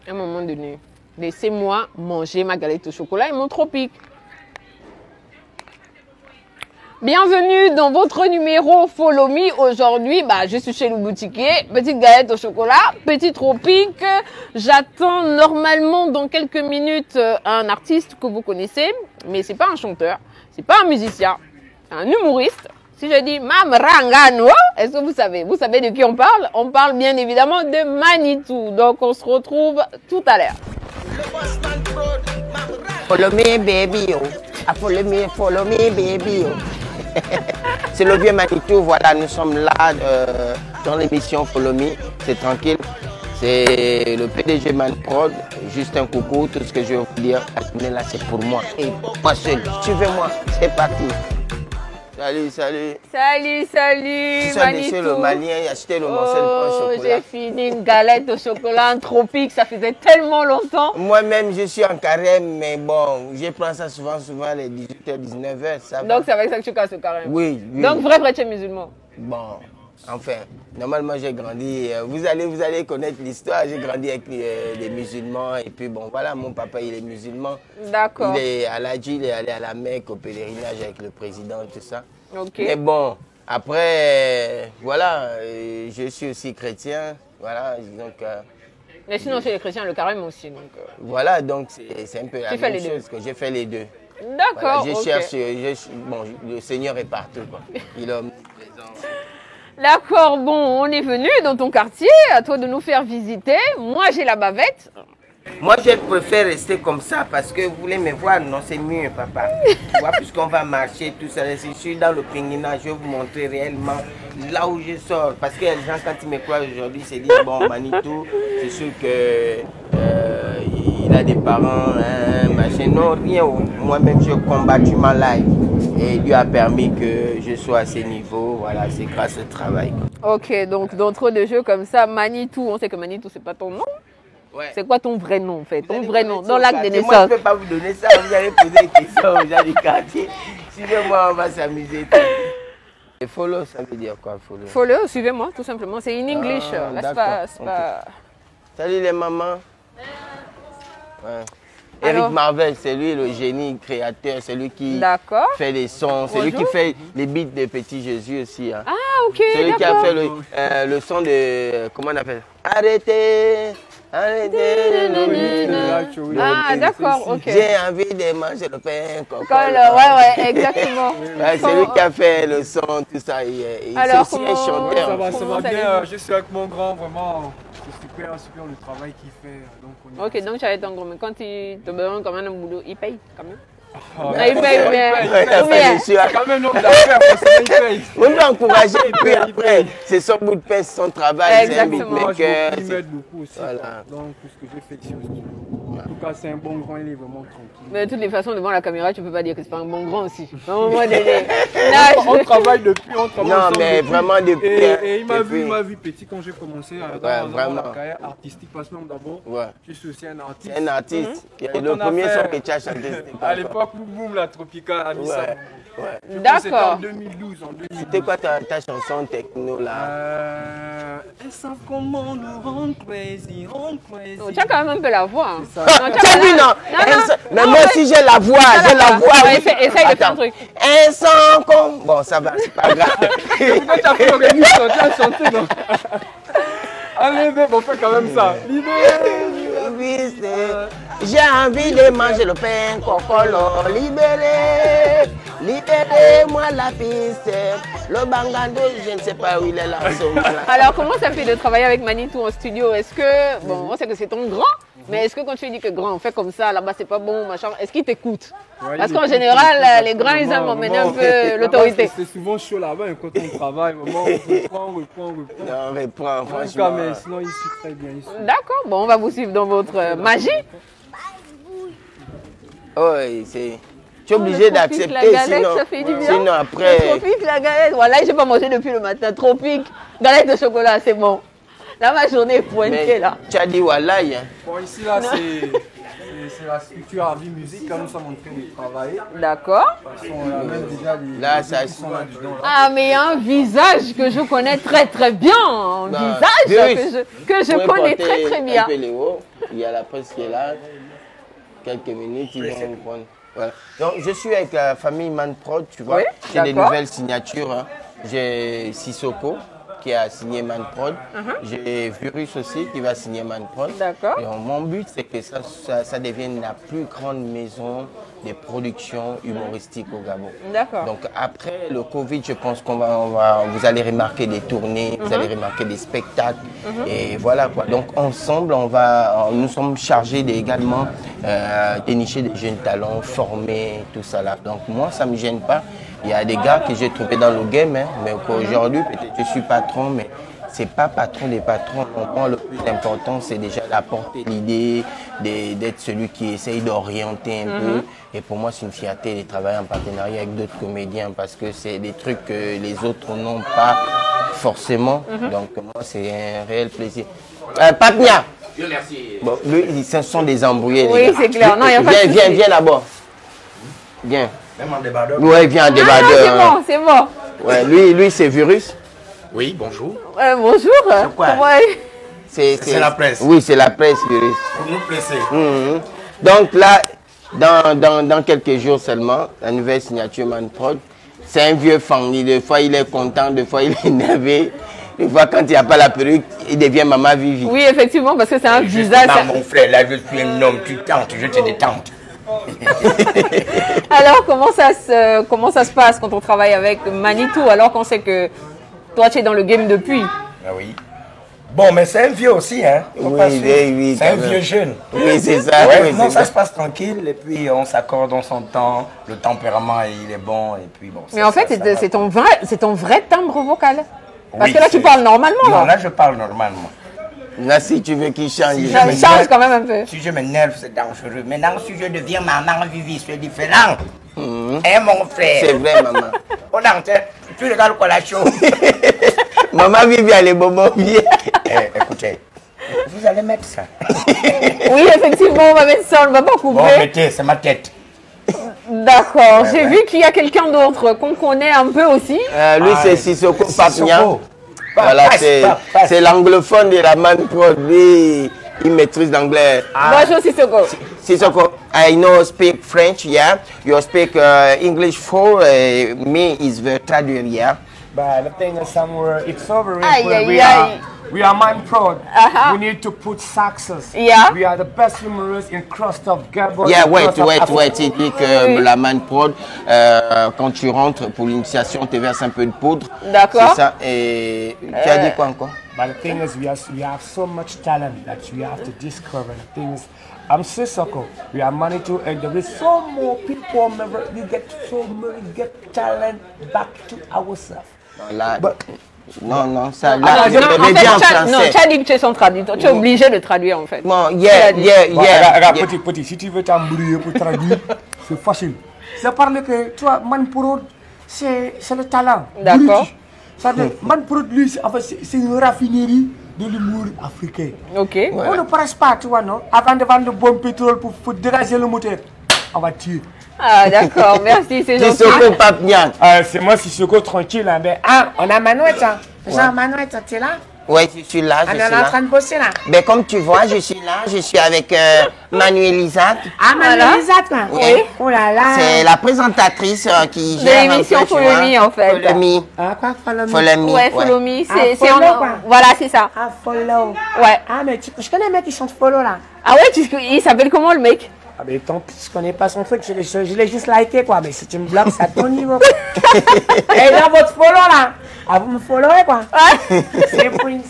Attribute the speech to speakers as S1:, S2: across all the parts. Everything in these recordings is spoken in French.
S1: À un moment donné, laissez-moi manger ma galette au chocolat et mon tropique. Bienvenue dans votre numéro Follow Me. Aujourd'hui, je suis chez le boutiquier. Petite galette au chocolat, petit tropique. J'attends normalement dans quelques minutes un artiste que vous connaissez. Mais c'est pas un chanteur, c'est pas un musicien, c'est un humoriste. Si je dis Mam Rangano, est-ce que vous savez de qui on parle? On parle bien évidemment de Manitou. Donc on se retrouve tout à l'heure.
S2: Follow me baby, follow me baby. C'est le vieux Manitou, voilà, nous sommes là dans l'émission Follow Me, c'est tranquille. C'est le PDG Manprod, juste un coucou, tout ce que je veux vous dire, là c'est pour moi et moi seul. Suivez-moi, c'est parti. Salut, salut.
S1: Salut, salut.
S2: Tu as laissé le malien et acheté le morceau de pain au chocolat.
S1: J'ai fini une galette au chocolat, un tropique, ça faisait tellement longtemps.
S2: Moi-même, je suis en carême, mais bon, je prends ça souvent les 18h, 19h. Ça
S1: donc c'est avec ça que tu casses le carême?
S2: Oui, oui.
S1: Donc vrai tu es musulman?
S2: Bon, enfin, normalement j'ai grandi, vous allez connaître l'histoire, j'ai grandi avec les musulmans et puis bon, voilà, mon papa il est musulman.
S1: D'accord.
S2: Il est à l'Hadji, il est allé à la Mecque au pèlerinage avec le président, tout ça.
S1: Ok.
S2: Mais bon, après, voilà, je suis aussi chrétien, voilà, donc...
S1: mais sinon chez les chrétiens, le carême aussi, donc...
S2: Voilà, donc c'est un peu la même chose que j'ai fait les deux.
S1: D'accord,
S2: voilà, je cherche, bon, le Seigneur est partout, quoi. Il est omniprésent.
S1: D'accord, bon, on est venu dans ton quartier, à toi de nous faire visiter. Moi, j'ai la bavette.
S2: Moi, je préfère rester comme ça parce que vous voulez me voir, non, c'est mieux, papa. Tu vois, puisqu'on va marcher, tout ça. Si je suis dans le Pingina, je vais vous montrer réellement là où je sors. Parce que les gens, quand ils me croient aujourd'hui, se disent, bon, Manitou, c'est sûr que il a des parents, hein, machin. Non, rien. Moi-même, j'ai combattu ma life. Et Dieu a permis que je sois à ce niveau. Voilà, c'est grâce au travail.
S1: Ok, donc dans trop de jeux comme ça, Manitou, on sait que Manitou, c'est pas ton nom.
S2: Ouais.
S1: C'est quoi ton vrai nom en fait? Ton vrai nom, dans l'acte de naissance.
S2: Moi, je ne peux pas vous donner ça, vous allez poser des questions aux gens du quartier. Suivez-moi, on va s'amuser. Et follow, ça veut dire quoi, follow?
S1: Follow, suivez-moi, tout simplement. C'est in English. C'est pas...
S2: Salut les mamans. Ouais. Eric Marvel, c'est lui le génie créateur, c'est lui qui fait les sons, c'est lui qui fait les beats de Petit Jésus aussi. Hein.
S1: Ah, ok.
S2: C'est lui qui a fait le son de, comment on appelle? Arrêtez, arrêtez.
S1: Ah, d'accord, ok.
S2: J'ai envie de manger le pain.
S1: Ouais, exactement.
S2: Ouais, c'est lui qui a fait le son, tout ça.
S1: Alors,
S2: c'est aussi un chanteur.
S3: Ça va bien, je suis avec mon grand, vraiment. C'est super le travail qu'il fait. Donc
S1: ok, donc tu as ton grand, mais quand il te demande quand même un boulot, il paye quand même?
S2: Il paye bien.
S3: Quand même, nombre d'affaires, il paye.
S2: On doit encourager et puis après, c'est son bout de pain, c'est son travail, c'est un beatmaker.
S3: Il m'aide beaucoup aussi. Voilà. Donc, tout ce que je fais ici aussi. En tout cas, c'est un bon grand, il est vraiment tranquille.
S1: Mais de toutes les façons, devant la caméra, tu ne peux pas dire que c'est pas un bon grand aussi.
S3: On travaille depuis,
S2: Non, mais vraiment depuis.
S3: Et il m'a vu petit quand j'ai commencé à la carrière artistique. Parce que d'abord, je suis aussi un artiste.
S2: C'est un artiste. Le premier son que tu as chanté,
S3: à l'époque, Boum la Tropicale a mis ça.
S1: D'accord.
S3: C'était en 2012.
S2: C'était quoi ta chanson techno là?
S3: Elles savent comment nous rendre crazy,
S1: tu as quand même un peu la voix.
S2: Tu as vu, non? Mais moi aussi j'ai la voix,
S1: Essaye de faire un truc.
S2: Elles sont comme... Bon, ça va, c'est pas grave.
S3: Pourquoi tu as fait le remix, tu as chanté, non? Allez, on fait quand même ça.
S2: J'ai envie de manger le pain cocolo. Libérez, libérez-moi la piste. Le bangando, je ne sais pas où il est là.
S1: Alors, comment ça fait de travailler avec Manitou en studio? Est-ce que, bon, on sait que c'est ton grand, mais est-ce que quand tu lui dis que grand, on fait comme ça, là-bas c'est pas bon, machin, est-ce qu'il t'écoute? Parce qu'en général, les grands, ils aiment emmener un peu l'autorité.
S3: C'est souvent chaud là-bas, quand on travaille, vraiment, on reprend.
S2: Non, on reprend, franchement.
S3: En tout cas, mais sinon, il suit très bien.
S1: D'accord, bon, on va vous suivre dans votre magie.
S2: Oui, c'est... Tu es obligé d'accepter, sinon après...
S1: Le tropique, la galette, voilà, je n'ai pas mangé depuis le matin. Tropique, galette de chocolat, c'est bon. Là, ma journée est pointée, là.
S2: Tu as dit Wallahi, hein?
S3: Bon, ici, là, c'est la structure à vie musique, comme nous sommes en train de travailler.
S1: D'accord.
S2: Là, ça
S1: Ah, mais il y a un visage que je connais très très bien. Un visage que je connais très très bien.
S2: Il y a la presse qui est là. Quelques minutes, ils vont prendre. Voilà. Donc, je suis avec la famille Manprod, tu vois. J'ai des nouvelles signatures. Hein. J'ai Sissoko qui a signé Manprod. J'ai Virus aussi qui va signer Manprod.
S1: D'accord.
S2: Et mon but, c'est que ça devienne la plus grande maison de production humoristique au Gabon.
S1: D'accord.
S2: Donc après le Covid, je pense qu'on vous allez remarquer des tournées, vous allez remarquer des spectacles. Et voilà quoi. Donc ensemble, nous sommes chargés également dénicher des jeunes talents, former, tout ça là. Donc moi, ça ne me gêne pas. Il y a des gars que j'ai trouvés dans le game, hein, mais aujourd'hui, peut-être je suis patron, mais c'est pas patron des patrons. Donc, moi, le plus important, c'est déjà d'apporter l'idée, d'être celui qui essaye d'orienter un peu. Et pour moi, c'est une fierté de travailler en partenariat avec d'autres comédiens parce que c'est des trucs que les autres n'ont pas forcément. Donc, moi, c'est un réel plaisir. Papnia! Merci. Bon, lui, ce sont des embrouillés.
S1: Oui, c'est clair. Non,
S2: viens d'abord. Viens.
S4: Même en débardeur.
S2: Oui, viens en débardeur.
S1: C'est bon.
S2: Ouais, lui c'est Virus.
S4: Oui, bonjour.
S1: Bonjour.
S2: C'est quoi?
S4: C'est la presse.
S2: Oui, c'est la presse, Virus.
S4: Pour nous presser.
S2: Donc là, dans quelques jours seulement, la nouvelle signature Manprod, c'est un vieux fanny. Des fois, il est content, des fois, il est énervé. Des fois, quand il n'y a pas la perruque, il devient Maman Vivi.
S1: Oui, effectivement, parce que c'est un visage.
S4: Mon frère, là, je suis un homme, tu tentes, je te détente.
S1: Alors, comment ça se passe quand on travaille avec Manitou, alors qu'on sait que toi, tu es dans le game depuis?
S4: Ah oui. Bon, mais c'est un vieux aussi, hein.
S2: Oui,
S4: c'est un vieux jeune.
S2: Oui, c'est ça.
S4: Ouais,
S2: oui,
S4: non, ça se passe tranquille, et puis on s'accorde, on s'entend, le tempérament, il est bon, et puis bon.
S1: Mais en fait, c'est ton vrai timbre vocal. Parce
S4: Oui,
S1: que là, tu parles normalement.
S4: Non, là, je parle normalement.
S2: Là, si tu veux qu'il change,
S4: Si
S1: Ça change quand même un peu.
S4: Si je m'énerve, c'est dangereux. Maintenant, si je deviens Maman Vivi, c'est différent. Hein, mon frère?
S2: C'est vrai, maman.
S4: On entend, tu regardes quoi la chose?
S2: Maman Vivi, elle est bonbon bien.
S4: Écoutez, vous allez mettre ça.
S1: Oui, effectivement, on va mettre ça, on ne va pas couper.
S4: Bon, mettez, c'est ma tête.
S1: D'accord, j'ai vu qu'il y a quelqu'un d'autre qu'on connaît un peu aussi.
S2: Lui, c'est Sissoko Papnia. Voilà, c'est l'anglophone de la Manprod. Lui, il maîtrise l'anglais.
S1: Bonjour Sissoko.
S2: Sissoko, I know speak French, yeah. You speak English for me is the traduire, yeah.
S3: But the thing is somewhere, it's over
S1: Aïe.
S3: We are Manprod. We need to put success.
S1: Yeah.
S3: We are the best humorists in crust of Gabon.
S2: Yeah, wait. Il dit que la Manprod, quand tu rentres pour l'initiation, on te verse un peu de poudre.
S1: D'accord.
S2: C'est ça. Et tu as dit quoi encore?
S3: But the thing is, we have so much talent that we have to discover. The thing is, I'm Sissoko. We are Manitou, and there is so more people. We get talent back to ourselves.
S2: Là,
S3: But,
S2: non, ça. Là,
S1: Tu as dit que tu es son traducteur. Tu es obligé de traduire en fait.
S2: Bon, yeah.
S3: Regarde, petit, si tu veux t'embrouiller pour traduire, c'est facile. C'est parler que, tu vois, Manprod, c'est le talent.
S1: D'accord.
S3: Manprod, lui, c'est une raffinerie de l'humour africain.
S1: Ok.
S3: On ne presse pas, tu vois, non? Avant de vendre le bon pétrole pour dégager le moteur, on va tuer.
S1: Ah, d'accord, merci, c'est gentil.
S2: Sissoko Papnia.
S3: C'est moi, Sissoko, tranquille. Hein, ben, on a Manouette. Jean Manouette, tu es là?
S2: Oui, je suis là.
S3: On est en train de bosser là.
S2: Ben, comme tu vois, je suis là. Je suis avec Manuel Isaac.
S3: Ah, Manuel Isaac, là?
S2: Oui.
S3: Oh là là.
S2: C'est la présentatrice qui gère
S1: l'émission Follow Me, en fait.
S2: Follow Me.
S3: Ah, quoi, Follow Me?
S2: Follow Me.
S1: Ouais, Follow Me.
S3: Follow.
S1: Voilà, c'est ça.
S3: Ah, Follow.
S1: Ouais.
S3: Ah, mais je connais un mec qui chante Follow là.
S1: Ah ouais, il s'appelle comment le mec?
S3: Ah, mais tant pis, je connais pas son truc, je l'ai juste liké quoi. Mais si tu me bloques, c'est à ton niveau. Et là, votre follow là. Ah, vous me followez quoi. C'est Prince.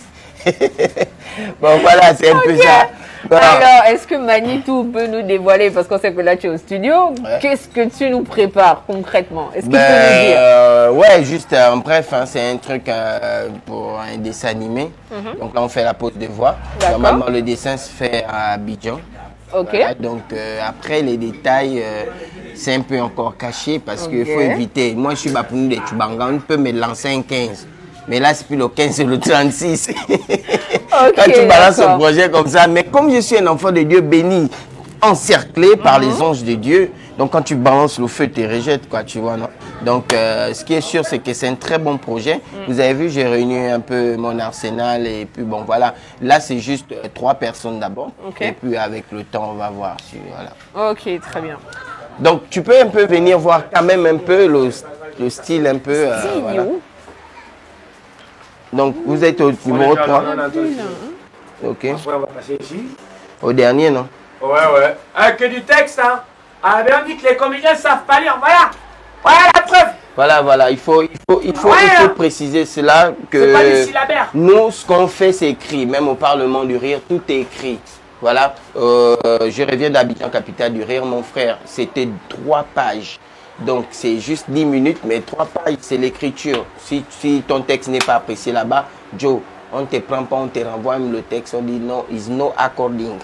S2: Bon, voilà, c'est un peu ça. Bon.
S1: Alors, est-ce que Manitou peut nous dévoiler, parce qu'on sait que là tu es au studio, qu'est-ce que tu nous prépares concrètement? Est-ce qu'il peut nous dire?
S2: Ouais, juste en bref, hein, c'est un truc pour un dessin animé. Donc là, on fait la pause de voix. Normalement, le dessin se fait à Abidjan.
S1: Ok.
S2: Voilà, donc après les détails, c'est un peu encore caché parce qu'il faut éviter. Moi, je suis Bapounou de Tchubanga, on peut me lancer un 15. Mais là, c'est plus le 15, c'est le 36. Quand tu balances un projet comme ça, mais comme je suis un enfant de Dieu béni, encerclé par les anges de Dieu. Donc quand tu balances le feu, tu rejettes, quoi, tu vois, non? Donc ce qui est sûr, c'est que c'est un très bon projet. Vous avez vu, j'ai réuni un peu mon arsenal et puis bon, voilà. Là, c'est juste 3 personnes d'abord. Et puis avec le temps, on va voir. Voilà.
S1: Ok, très bien.
S2: Donc tu peux un peu venir voir quand même un peu le style un peu. Voilà. Donc vous êtes au numéro 3. Ok.
S3: Après, on va passer ici.
S2: Au dernier, non?
S3: Ouais. Avec du texte, hein. Ah, bien dit que les comédiens ne savent pas lire. Voilà. Voilà la preuve.
S2: Voilà. Il faut préciser cela que
S3: C'est pas des syllabaires.
S2: nous, ce qu'on fait, c'est écrit. Même au Parlement du Rire, tout est écrit. Voilà. Je reviens d'Abidjan, capitale du Rire, mon frère. C'était 3 pages. Donc, c'est juste 10 minutes, mais 3 pages, c'est l'écriture. Si ton texte n'est pas apprécié là-bas, Joe, on ne te prend pas, on te renvoie même le texte, on dit non, is no according.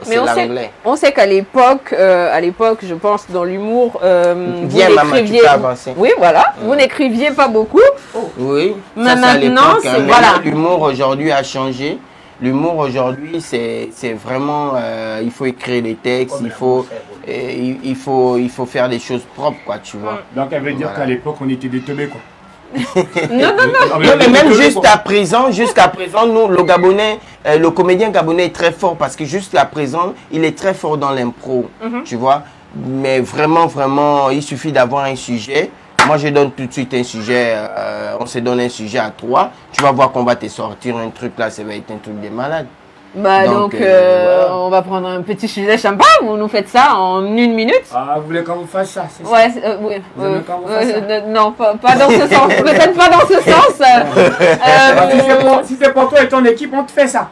S2: C'est l'anglais.
S1: On sait qu'à l'époque, je pense, dans l'humour,
S2: Viens, maman, tu peux avancer.
S1: Oui, voilà. Vous n'écriviez pas beaucoup.
S2: Oui.
S1: Mais maintenant, c'est voilà.
S2: L'humour aujourd'hui a changé. L'humour aujourd'hui, c'est vraiment, il faut écrire des textes, il faut faire des choses propres, quoi, tu vois.
S3: Donc, elle veut dire qu'à l'époque, on était des teubés, quoi.
S1: Non.
S2: Mais même jusqu'à présent, nous, le Gabonais, le comédien gabonais est très fort parce que jusqu'à présent, il est très fort dans l'impro, tu vois. Mais vraiment, il suffit d'avoir un sujet. Moi, je donne tout de suite un sujet, on se donne un sujet à 3. Tu vas voir qu'on va te sortir un truc là, ça va être un truc de malade.
S1: Bah donc, voilà. On va prendre un petit sujet sympa, vous nous faites ça en 1 minute.
S3: Ah, vous voulez qu'on vous fasse ça, c'est ça?
S1: Ouais, non, pas dans ce sens, peut-être pas dans ce sens.
S3: Si c'est pour toi et ton équipe, on te fait ça.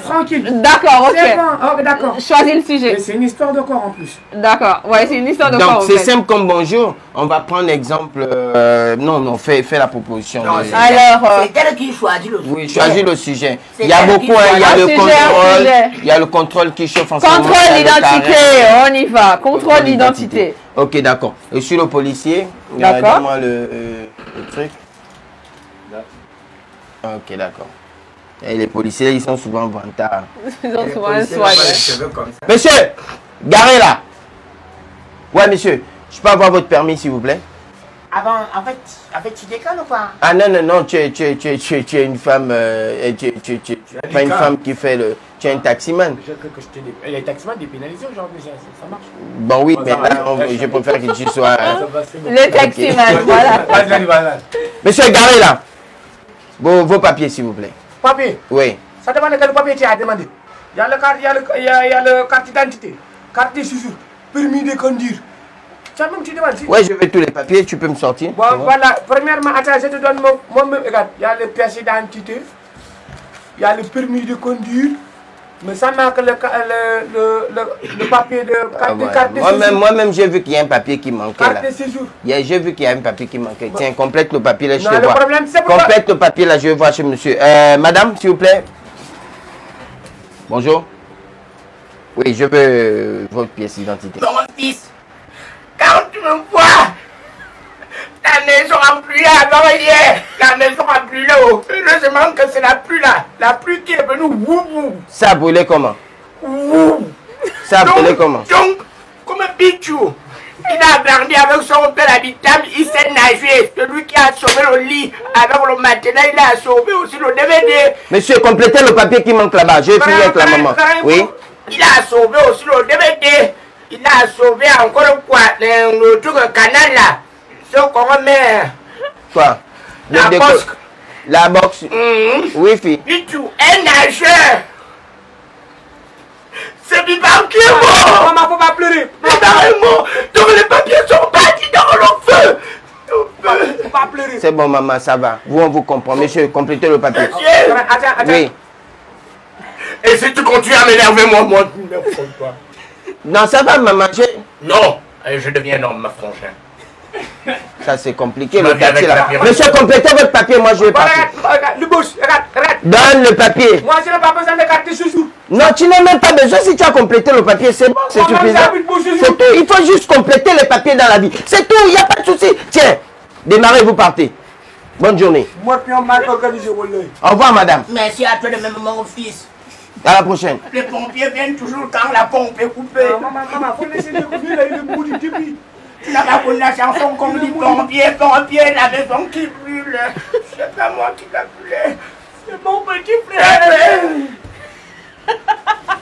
S3: Tranquille.
S1: D'accord, ok.
S3: C'est bon, d'accord.
S1: Choisis le sujet.
S3: C'est une histoire de corps en plus.
S1: D'accord, ouais, c'est une histoire de corps.
S2: Donc, c'est simple comme bonjour. On va prendre l'exemple. Non, fais la proposition.
S1: Alors.
S4: C'est elle qui choisit le sujet.
S2: Oui, choisis le sujet. Il y a beaucoup, il y a le contrôle. Il y a le contrôle qui chauffe en ce moment.
S1: Contrôle l'identité, on y va. Contrôle l'identité.
S2: Ok, d'accord. Je suis le policier.
S1: D'accord.
S2: Donne-moi le truc. Ok, d'accord. Et les policiers, ils sont souvent vantards.
S1: Ils ont souvent un soin.
S2: Monsieur, garez là. Ouais, monsieur, je peux avoir votre permis, s'il vous plaît?
S4: Avant, en fait, tu déconnes ou quoi?
S2: Ah non, tu es une femme, pas une femme qui fait le... Tu es un taximan.
S3: Les taximans dépénalisés aujourd'hui, ça marche.
S2: Bon oui, mais là, je préfère que tu sois...
S1: Le taximan, voilà.
S2: Monsieur, garez là. Vos papiers, s'il vous plaît.
S3: Papier?
S2: Oui.
S3: Ça demande quel papier tu as demandé? Il y a le carte d'identité, carte de séjour, permis de conduire.
S2: Ouais, je veux tous les papiers, tu peux me sortir.
S3: Bon, voilà, premièrement, attends, je te donne moi-même, regarde, il y a le pièce d'identité, il y a le permis de conduire, mais ça manque le papier de carte de séjour.
S2: Moi-même, j'ai vu qu'il y a un papier qui manquait là.
S3: Carte de séjour.
S2: J'ai vu qu'il y a un papier qui manquait. Tiens, complète le papier là, je te
S3: le
S2: vois.
S3: problème, c'est pourquoi...
S2: Complète le papier là, je vais voir chez monsieur. Madame, s'il vous plaît. Bonjour. Oui, je veux votre pièce d'identité.
S4: Mon fils, quand tu me vois, la maison remplie avant hier, la maison remplie là-haut. Heureusement que c'est la pluie là, la pluie qui est venue, wouh.
S2: Ça a brûlé comment? Ça a brûlé comment?
S4: Donc, comme un bichou, il a grandi avec son père habitant, il s'est nagé. Celui qui a sauvé le lit avec le matelas, il a sauvé aussi le DVD.
S2: Monsieur, complétez le papier qui manque là-bas. Je vais finir avec la maman. Oui.
S4: Il a sauvé aussi le DVD. Il a sauvé encore quoi? Le truc canal là. Ce qu'on met.
S2: Quoi?
S4: La box.
S2: La box. Oui, fille.
S4: Bichou, un nageur. C'est Biban qui est mort.
S3: Maman, faut pas pleurer.
S4: Biban est mort. Donc les papiers sont partis dans le feu.
S3: Faut pas pleurer.
S2: C'est bon, maman, ça va. Vous, on vous comprend. Monsieur, complétez le papier.
S3: Attends.
S2: Oui.
S4: Et si tu continues à m'énerver, moi.
S2: Non, ça va, maman.
S4: Non, je deviens homme, ma frangin.
S2: Ça, c'est compliqué,
S4: le
S2: papier là.
S4: papier.
S2: Monsieur, complétez votre papier, moi, je vais passer.
S3: Regarde, le bouche, regarde.
S2: Donne le papier.
S3: Moi, je n'ai pas besoin de carte de séjour.
S2: Non, tu n'as même pas besoin. Si tu as complété le papier, c'est bon, c'est suffisant. C'est tout. Il faut juste compléter les papiers dans la vie. C'est tout, il n'y a pas de souci. Tiens, démarrez, vous partez. Bonne journée.
S3: Moi, puis on m'a organisé.
S2: Au revoir, madame.
S4: Merci à toi de même, mon fils.
S2: À la prochaine.
S4: Les pompiers viennent toujours quand la pompe est coupée.
S3: Maman, faut laisser le couper, là, il est bout du début.
S4: Tu n'as pas connu la chanson qu'on dit pompier, pompier, la maison qui brûle. C'est pas moi qui l'a brûlé. C'est mon petit frère.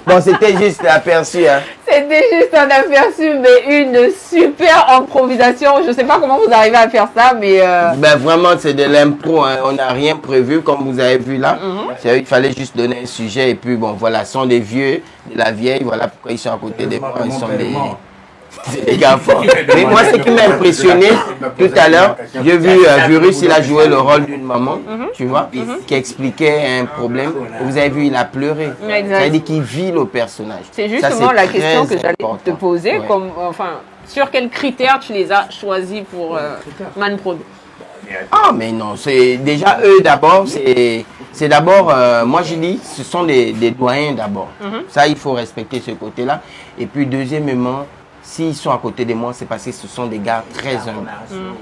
S2: Bon, c'était juste l'aperçu. Hein.
S1: C'était juste un aperçu, mais une super improvisation. Je sais pas comment vous arrivez à faire ça, mais...
S2: Ben, vraiment, c'est de l'impro. Hein. On n'a rien prévu, comme vous avez vu là. Il fallait juste donner un sujet. Et puis, bon, voilà, ce sont des vieux, de la vieille. Voilà pourquoi ils sont à côté de moi. Ils sont des gars forts. Mais moi, ce qui m'a impressionné tout à l'heure, j'ai vu Virus, il a joué le rôle d'une maman, tu vois, qui expliquait un problème. Vous avez vu, il a pleuré. C'est-à-dire qu'il vit le personnage.
S1: C'est justement la question que j'allais te poser. Comme, enfin, sur quels critères tu les as choisis pour Manprod?
S2: Ah, mais non, c'est déjà eux d'abord. C'est d'abord, moi je dis, ce sont des doyens d'abord. Ça, il faut respecter ce côté-là. Et puis, deuxièmement, s'ils sont à côté de moi, c'est parce que ce sont des gars très humbles.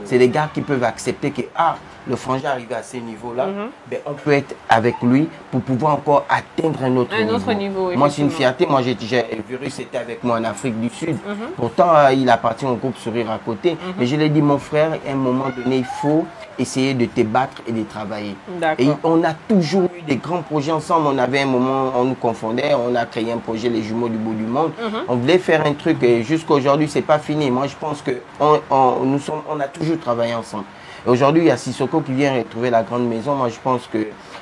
S2: C'est des gars qui peuvent accepter que le frangin arrive à ce niveau-là, ben, on peut être avec lui pour pouvoir encore atteindre un autre niveau. Moi, c'est une fierté. Moi, Virus était avec moi en Afrique du Sud. Pourtant, il appartient au groupe Sourire à côté. Mais je l'ai dit, mon frère, à un moment donné, il faut essayer de te battre et de travailler. Et on a toujours eu des grands projets ensemble. On avait un moment, on nous confondait, on a créé un projet, les jumeaux du bout du monde. On voulait faire un truc et jusqu'à aujourd'hui, c'est pas fini. Moi, je pense qu'on on a toujours travaillé ensemble. Aujourd'hui, il y a Sissoko qui vient retrouver la grande maison. Moi, je pense que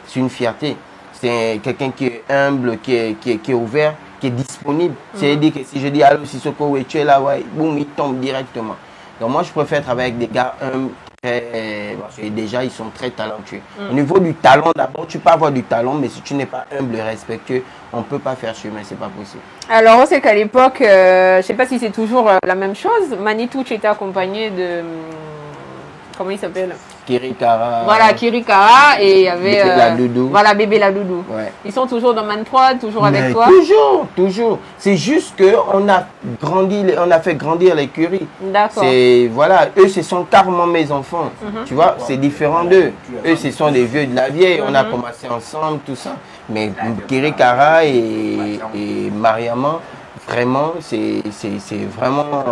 S2: c'est une fierté. C'est quelqu'un qui est humble, qui est ouvert, qui est disponible. C'est-à-dire que si je dis allô Sissoko, ouais, tu es là, ouais, boum, il tombe directement. Donc moi, je préfère travailler avec des gars humbles. Et déjà, ils sont très talentueux. Au niveau du talent, d'abord, tu peux avoir du talent, mais si tu n'es pas humble et respectueux, on ne peut pas faire chemin, c'est pas possible.
S1: Alors, on sait qu'à l'époque, je ne sais pas si c'est toujours la même chose, Manitou, tu étais accompagné de... Comment il s'appelle?
S2: Kirikara.
S1: Voilà, Kirikara, et il y avait...
S2: Bébé la Doudou.
S1: Voilà, Bébé la Doudou.
S2: Ouais.
S1: Ils sont toujours dans Manprod, toujours avec toi?
S2: Toujours, toujours. C'est juste qu'on a grandi, on a fait grandir l'écurie.
S1: D'accord.
S2: Voilà, eux, ce sont carrément mes enfants. Tu vois, c'est différent d'eux. Eux, ce sont des vieux de la vieille. On a commencé ensemble, tout ça. Mais Kirikara et Mariama, vraiment, c'est vraiment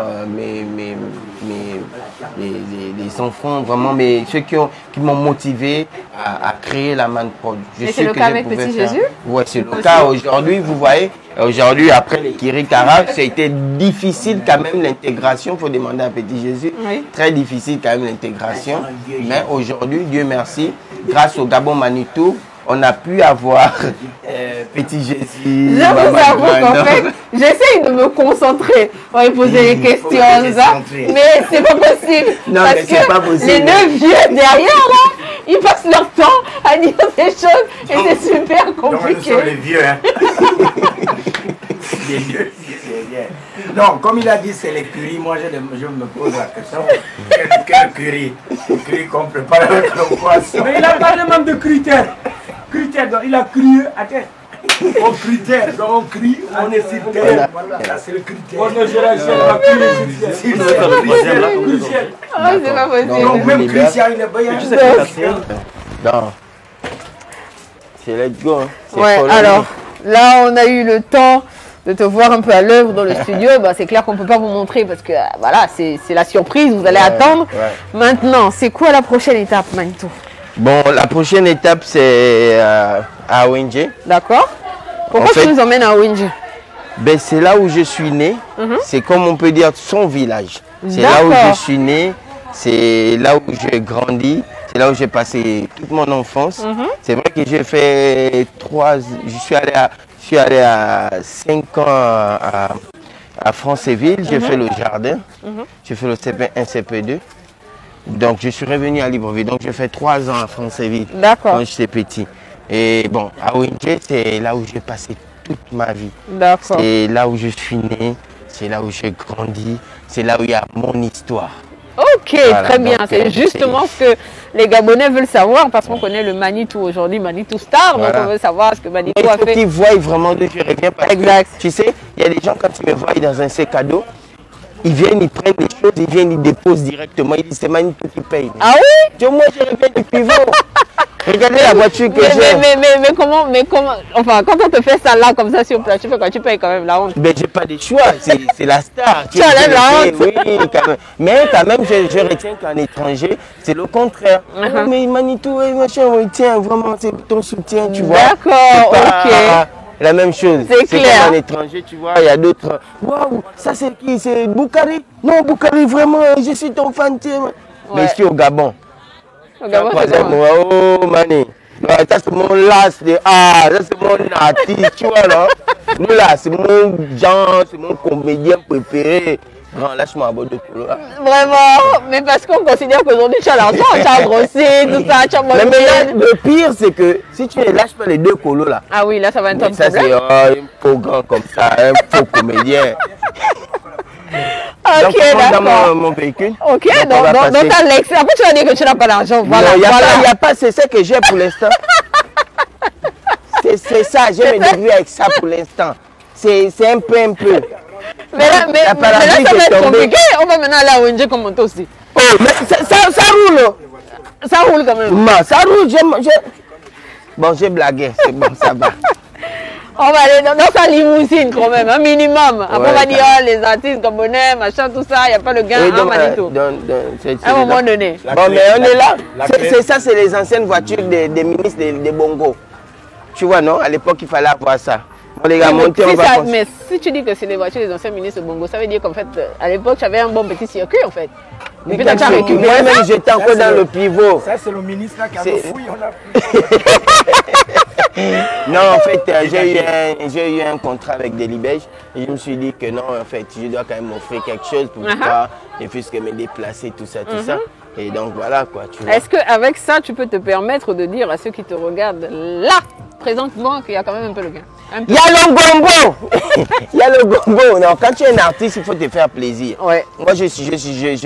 S2: les enfants, vraiment, ceux qui m'ont motivé à créer la Manprod.
S1: Et c'est le cas avec Petit Jésus?
S2: Oui, c'est le cas aujourd'hui, vous voyez. Aujourd'hui, après les Kirikara, ça a été difficile quand même l'intégration, il faut demander à Petit Jésus. Oui. Très difficile quand même l'intégration. Mais aujourd'hui, Dieu merci, grâce au Gabon Manitou, on a pu avoir Petit Jésus.
S1: Je vous avoue qu'en fait, j'essaye de me concentrer pour lui poser les questions, ça, mais c'est pas possible.
S2: Non,
S1: parce
S2: mais c'est pas possible.
S1: Les deux vieux derrière, là, ils passent leur temps à dire des choses et c'est super compliqué.
S4: Donc, les vieux, hein. Les vieux, c'est bien. Non, comme il a dit, c'est l'écurie. Moi, je me pose la question. Quelle curie? Curie qu'on prépare avec le poisson.
S3: Mais il a parlé même de critères. Critères, donc il a crié à terre.
S4: Au critère, donc on crie, on est sur terre. Voilà, c'est le critère.
S3: On ne gère pas crier sur terre.
S1: Ah, c'est pas possible.
S4: Donc même Christian, il est bien.
S2: Non. C'est let's go.
S1: Ouais, alors, là, on a eu le temps de te voir un peu à l'œuvre dans le studio. Bah, c'est clair qu'on ne peut pas vous montrer parce que, voilà, c'est la surprise, vous allez attendre. Maintenant, c'est quoi la prochaine étape, Manitou?
S2: Bon, la prochaine étape, c'est à Wenje.
S1: D'accord. Pourquoi tu nous emmènes à Wenje?
S2: Ben, c'est là où je suis né. C'est comme on peut dire son village. C'est là où je suis né. C'est là où j'ai grandi. C'est là où j'ai passé toute mon enfance. C'est vrai que j'ai fait je suis allé à 5 ans à Franceville. J'ai fait le jardin. J'ai fait le CP1, CP2. Donc, je suis revenu à Libreville. Donc, j'ai fait 3 ans à Franceville quand j'étais petit. Et bon, à Wenje, c'est là où j'ai passé toute ma vie. C'est là où je suis né. C'est là où j'ai grandi. C'est là où il y a mon histoire.
S1: Ok, voilà, très bien. C'est justement ce que les Gabonais veulent savoir parce qu'on connaît le Manitou aujourd'hui, Manitou Star. Donc, on veut savoir ce que Manitou a fait.
S2: Il faut qu'ils voient vraiment d'où je reviens. Parce que, tu sais, il y a des gens, quand ils me voient dans un sac à dos, ils viennent, ils prennent des choses, ils viennent, ils déposent directement. Ils disent, c'est Manitou qui paye.
S1: Ah oui?
S2: Moi, je reviens du pivot. Regardez la voiture que j'ai.
S1: Mais comment, enfin, quand on te fait ça là, comme ça, sur place, tu fais quoi? Tu payes quand même la honte.
S2: Mais j'ai pas de choix, c'est la star.
S1: Tu enlèves la honte.
S2: Oui, quand même. Mais quand même, je retiens qu'en étranger, c'est le contraire. Oh, mais Manitou, machin, on tient vraiment, c'est ton soutien, tu vois.
S1: D'accord, ok.
S2: La même chose.
S1: C'est clair.
S2: Comme en étranger, tu vois, il y a d'autres. Waouh, ça c'est qui? C'est Boukari? Non, Boukari, vraiment, je suis ton fan. Mais ici au Gabon.
S1: Au Gabon, c'est comment?
S2: Oh, Mani. Ça c'est mon last de ça c'est mon artiste, tu vois là. Nous là, c'est mon genre, c'est mon comédien préféré. Non, lâche-moi un beau de couleur.
S1: Vraiment, mais parce qu'on considère qu'aujourd'hui tu as l'argent, tu as grossi, tout ça, tu as mangé.
S2: Mais le pire, c'est que si tu ne lâches pas les deux colos là.
S1: Ah oui, là ça va être un
S2: ça,
S1: problème.
S2: Ça c'est un faux grand comme ça, un faux comédien.
S1: Ok, d'accord.
S2: Dans mon véhicule.
S1: Ok, donc t'as l'excès. Après tu vas dire que tu n'as pas d'argent. Voilà.
S2: Il n'y a pas, c'est ça que j'ai pour l'instant. C'est ça, j'ai mes débrouiller avec ça pour l'instant. C'est un peu.
S1: Mais là, ça va être compliqué. On va maintenant aller à ONG comme on aussi.
S2: Oh, mais ça roule.
S1: Ça roule quand même.
S2: Ça roule. Bon, j'ai blagué. C'est bon, ça va.
S1: On va aller dans sa limousine quand même, un minimum. Après, on va dire les artistes gabonais, machin, tout ça. Il n'y a pas le gain à Manitou. À un moment donné.
S2: Bon, mais on est là. C'est ça, c'est les anciennes voitures des ministres des Bongo. Tu vois, non? À l'époque, il fallait avoir ça. On les a montés, on va.
S1: Mais si tu dis que c'est les voitures des anciens ministres Bongo, ça veut dire qu'en fait, à l'époque, tu avais un bon petit circuit en fait.
S2: Mais puis tu as récupéré. Moi-même, j'étais encore dans le pivot.
S3: Ça, c'est le ministre là qui a fouillé.
S2: Non, en fait, j'ai eu un contrat avec Delibège et je me suis dit que non, en fait, je dois quand même offrir quelque chose pour pouvoir, et puisque me déplacer, tout ça. Et donc voilà quoi.
S1: Est-ce qu'avec ça, tu peux te permettre de dire à ceux qui te regardent là, présentement, qu'il y a quand même un peu le gain?
S2: Il y a le gombo. Il y a le gombo. Non, quand tu es un artiste, il faut te faire plaisir.
S1: Ouais.
S2: Moi, je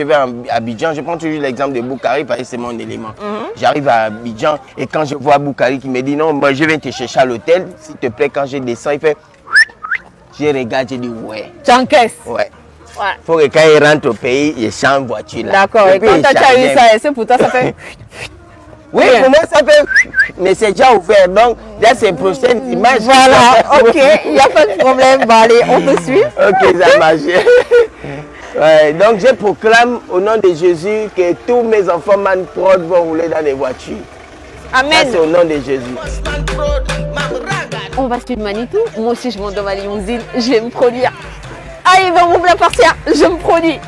S2: vais à Abidjan. Je prends toujours l'exemple de Boukari parce que c'est mon élément. J'arrive à Abidjan et quand je vois Boukari qui me dit non, moi, je viens te chercher à l'hôtel. S'il te plaît, quand je descends, il fait. Je regarde, je dis ouais.
S1: Tu encaisses?
S2: Ouais. Il faut que quand il rentre au pays, il change de voiture.
S1: D'accord. Et quand tu as eu ça, c'est pour toi, ça fait.
S2: Oui, pour moi ça fait. Mais c'est déjà ouvert. Donc, là, c'est prochaine image.
S1: Voilà, ok, il n'y a pas de problème. Bon, allez, on te suit.
S2: Ok, ça marche. Ouais, donc, je proclame au nom de Jésus que tous mes enfants Man Prod vont rouler dans les voitures.
S1: Amen.
S2: Ça, c'est au nom de Jésus.
S1: On va suivre Manitou. Moi aussi, je monte dans ma limousine. Je vais me produire. Allez, va m'ouvrir la portière. Je me produis.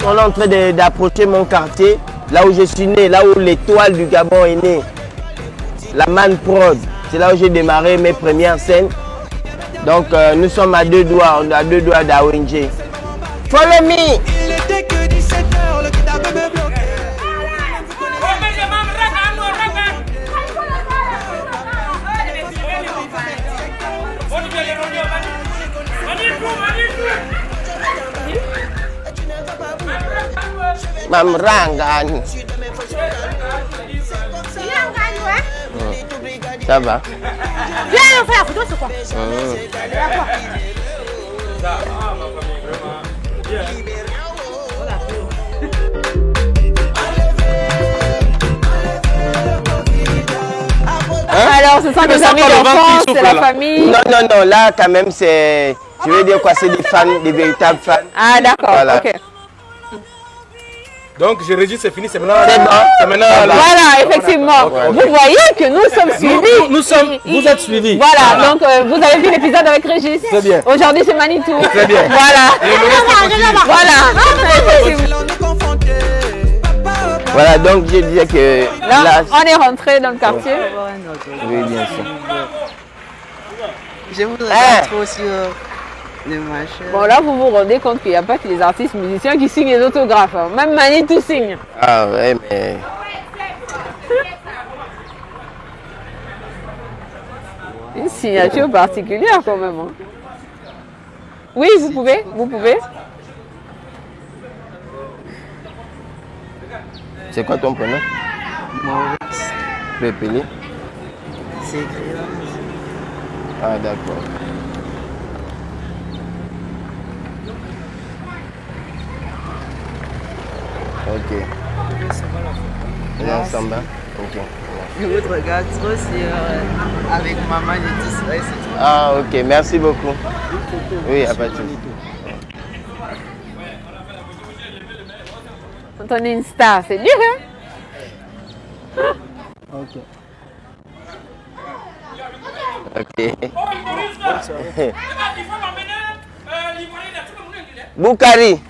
S2: On est en train d'approcher mon quartier, là où je suis né, là où l'étoile du Gabon est née. La Man Prod, c'est là où j'ai démarré mes premières scènes. Donc nous sommes à 2 doigts, on est à 2 doigts d'AONG. Follow me!
S5: Il était que 17h, le kidnappé me bloquait.
S2: Mamrangan. Ça va.
S6: Viens le faire, photo c'est quoi?
S1: Alors, ce sont des amis d'enfance, c'est la famille.
S2: Non, là quand même c'est, je veux dire quoi, c'est des fans, des véritables fans.
S1: Ah d'accord,
S2: voilà.
S1: Ok.
S3: Donc, je régis, c'est fini, c'est maintenant.
S2: C'est maintenant.
S1: Voilà, effectivement. Vous voyez que nous sommes suivis.
S3: Vous êtes suivis.
S1: Voilà, donc vous avez vu l'épisode avec Régis.
S3: Très bien.
S1: Aujourd'hui, c'est Manitou.
S3: Très bien.
S1: Voilà. Voilà.
S2: Voilà, donc je disais que
S1: Là, on est rentré dans le quartier.
S2: Oui, bien sûr.
S7: Je voudrais trop sur le machin.
S1: Bon, là, vous vous rendez compte qu'il n'y a pas que les artistes musiciens qui signent les autographes. Hein. Même Manitou signe.
S2: Ah ouais, mais...
S1: Une signature particulière quand même. Hein. Oui, vous pouvez.
S2: C'est quoi ton prénom? peux appeler?
S7: C'est écrit là.
S2: Ah, d'accord. Ok. Non, Samba. Ok.
S7: Je vous regarde trop sur avec maman et tout ça. C'est tout.
S2: Ah, ok. Merci beaucoup. Oui, à pas de souci.
S1: Quand on est une star, c'est dur, hein?
S3: Ok.
S2: Ok. Boukari.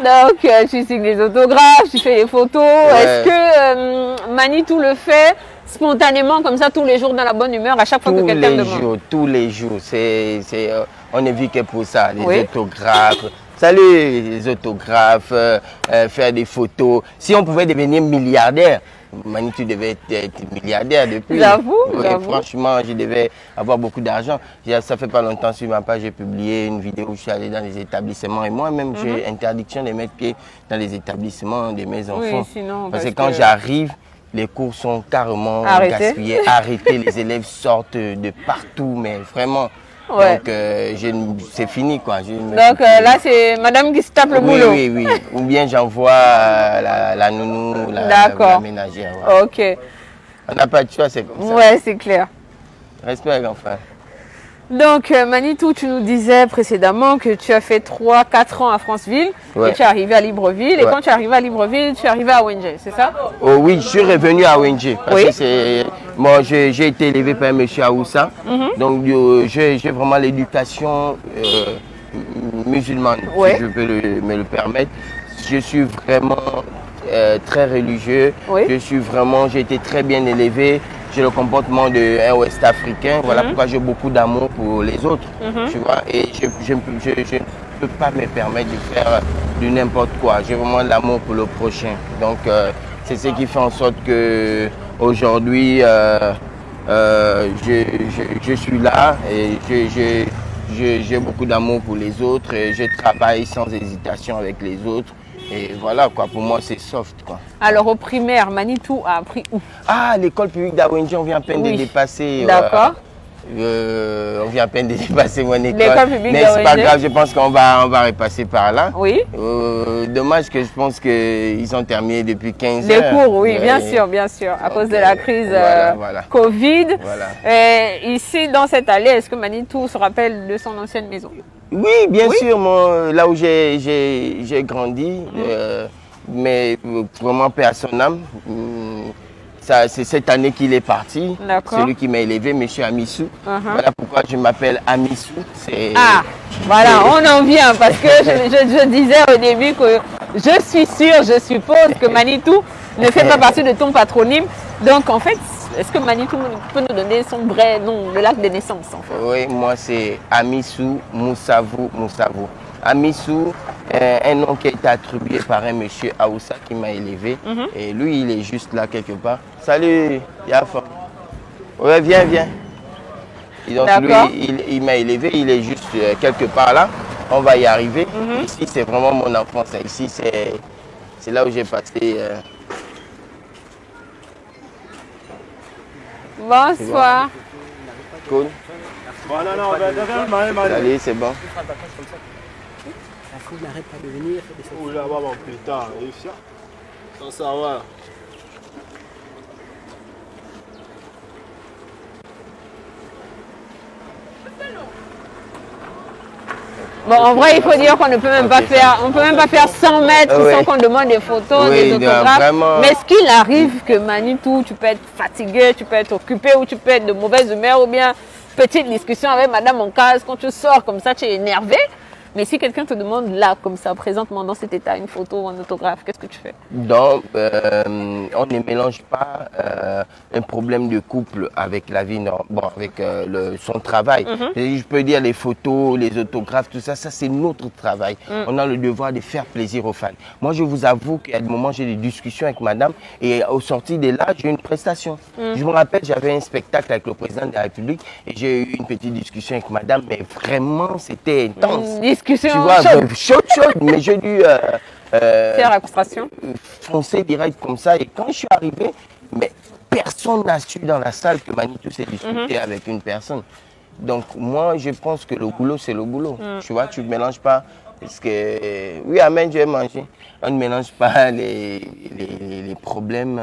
S1: Donc, tu signes des autographes, tu fais des photos.
S2: Ouais.
S1: Est-ce que Manitou le fait spontanément, comme ça, tous les jours, dans la bonne humeur, à chaque fois que quelqu'un demande?
S2: Tous les jours. On ne vit que pour ça. Les
S1: Oui.
S2: autographes. Salut, les autographes, faire des photos. Si on pouvait devenir milliardaire, Manitou devait être milliardaire depuis.
S1: J'avoue,
S2: Oui,
S1: j'avoue.
S2: franchement, je devais avoir beaucoup d'argent. Ça fait pas longtemps sur ma page, j'ai publié une vidéo où je suis allé dans les établissements et moi-même, j'ai interdiction de mettre pied dans les établissements de mes enfants.
S1: Sinon,
S2: parce que quand j'arrive, les cours sont carrément
S1: Arrêtés.
S2: gaspillés, arrêtés, les élèves sortent de partout, mais vraiment.
S1: Ouais.
S2: Donc, c'est fini quoi.
S1: Donc là, c'est madame qui se tape le boulot.
S2: Oui, oui, oui. Ou bien j'envoie la nounou, la ménagère. Ouais.
S1: Ok.
S2: On n'a pas de choix, c'est comme ça.
S1: Ouais, c'est clair.
S2: Respect, enfin.
S1: Donc, Manitou, tu nous disais précédemment que tu as fait 3-4 ans à Franceville,
S2: Ouais.
S1: et tu es arrivé à Libreville. Et
S2: Ouais.
S1: quand tu es arrivé à Libreville, tu es arrivé à ONG, c'est ça?
S2: Oh oui, je suis revenu à ONG. Parce
S1: Oui.
S2: que moi, j'ai été élevé par un monsieur Aoussa. Donc, j'ai vraiment l'éducation musulmane,
S1: Ouais.
S2: si je peux me le permettre. Je suis vraiment très religieux.
S1: Oui.
S2: J'ai été très bien élevé. J'ai le comportement d'un Ouest africain. Voilà pourquoi j'ai beaucoup d'amour pour les autres. Tu vois, et je ne peux pas me permettre de faire de n'importe quoi. J'ai vraiment l'amour pour le prochain. Donc, c'est ce qui fait en sorte que aujourd'hui, je suis là et j'ai beaucoup d'amour pour les autres. Et je travaille sans hésitation avec les autres. Et voilà, quoi, pour moi, c'est soft, quoi.
S1: Alors, au primaire, Manitou a appris où?
S2: Ah, l'école publique d'Awenji, on vient à peine
S1: Oui.
S2: de dépasser.
S1: D'accord.
S2: On vient à peine de dépasser mon école.
S1: L'école publique
S2: Mais c'est pas
S1: d'Awenji.
S2: grave, je pense qu'on va repasser par là.
S1: Oui.
S2: Dommage que je pense qu'ils ont terminé depuis 15
S1: Les
S2: heures.
S1: cours, oui, bien
S2: Ouais.
S1: sûr, à cause
S2: Donc,
S1: de la crise
S2: voilà.
S1: Covid.
S2: Voilà.
S1: Ici, dans cette allée, est-ce que Manitou se rappelle de son ancienne maison?
S2: Oui, bien sûr, là où j'ai grandi, mais vraiment paix à son âme. C'est cette année qu'il est parti.
S1: D'accord.
S2: Celui qui m'a élevé, M. Amissou. Voilà pourquoi je m'appelle Amissou.
S1: Ah, voilà, on en vient parce que je disais au début que je suis sûre, je suppose que Manitou ne fait pas partie de ton patronyme. Donc en fait, est-ce que Manitou peut nous donner son vrai nom, le l'acte de naissance en fait?
S2: Oui, moi c'est Amissou Moussavou Moussavou. Amissou, un nom qui a été attribué par un monsieur Aoussa qui m'a élevé. Et lui, il est juste là quelque part. Salut, Yafa. Ouais, viens. Et donc lui, il m'a élevé, il est juste quelque part là. On va y arriver. Ici, c'est vraiment mon enfance. Ici, c'est là où j'ai passé.
S1: Bonsoir.
S2: Cool.
S3: Non,
S2: Salut, c'est bon.
S3: Il n'arrête pas de venir. Oh là, maman, putain, ça va.
S1: Bon, en vrai, il faut dire qu'on ne peut même pas faire, on peut même pas faire 100 mètres sans qu'on demande des photos,
S2: Oui,
S1: des autographes.
S2: vraiment.
S1: Mais est-ce qu'il arrive que Manitou, tu peux être fatigué, tu peux être occupé ou tu peux être de mauvaise humeur ou bien petite discussion avec madame en case, quand tu sors comme ça, tu es énervé. Mais si quelqu'un te demande là, comme ça, présentement dans cet état, une photo ou un autographe, qu'est-ce que tu fais?
S2: Donc, on ne mélange pas un problème de couple avec la vie, avec son travail. Et je peux dire les photos, les autographes, tout ça, ça c'est notre travail. On a le devoir de faire plaisir aux fans. Moi, je vous avoue qu'à des moments, j'ai des discussions avec madame et au sorti de là, j'ai une prestation. Je me rappelle, j'avais un spectacle avec le président de la République et j'ai eu une petite discussion avec madame, mais vraiment, c'était intense.
S1: discussion
S2: Tu vois, chaude, mais j'ai dû
S1: faire la concentration.
S2: foncer direct comme ça. Et quand je suis arrivé, mais personne n'a su dans la salle que Manitou s'est disputé avec une personne. Donc moi, je pense que le boulot, c'est le boulot. Tu vois, tu ne mélanges pas. Parce que, oui, amen, je vais manger. On ne mélange pas les problèmes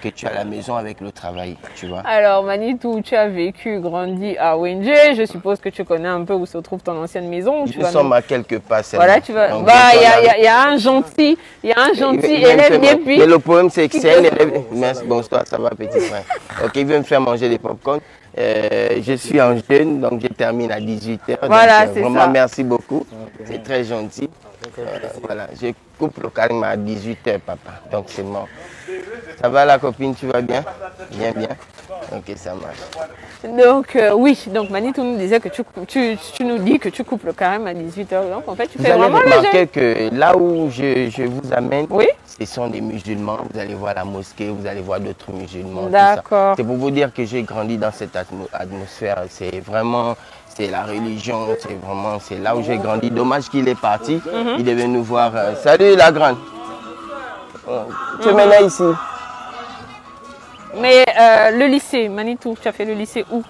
S2: que tu as à la maison avec le travail, tu vois.
S1: Alors, Manitou, tu as vécu, grandi à ONG. Je suppose que tu connais un peu où se trouve ton ancienne maison.
S2: Nous sommes à quelques pas.
S1: Voilà, tu vas. Bah, il y a un gentil, élève bien puis.
S2: Mais le problème, c'est que c'est un élève. Merci, bonsoir, ça va, petit frère. Ok, il veut me faire manger des pop-corn. Je suis en jeûne, donc je termine à 18h.
S1: Voilà, c'est ça.
S2: Vraiment, merci beaucoup. C'est très gentil. Voilà, je coupe le calme à 18h, papa. Donc c'est mort. Ça va la copine, tu vas bien? Bien, bien. Ok, ça marche.
S1: Donc oui, donc Manitou nous disait que tu nous dis que tu coupes le carême à 18h. Donc en fait, tu fais vraiment le jeûne.
S2: Vous allez remarquer que là où je vous amène,
S1: oui,
S2: ce sont des musulmans. Vous allez voir la mosquée, vous allez voir d'autres musulmans.
S1: D'accord.
S2: C'est pour vous dire que j'ai grandi dans cette atmosphère. C'est vraiment, c'est la religion, c'est là où j'ai grandi. Dommage qu'il est parti. Il devait nous voir. Salut la grande. Tu es maintenant ici.
S1: Mais le lycée, Manitou, tu as fait le lycée où?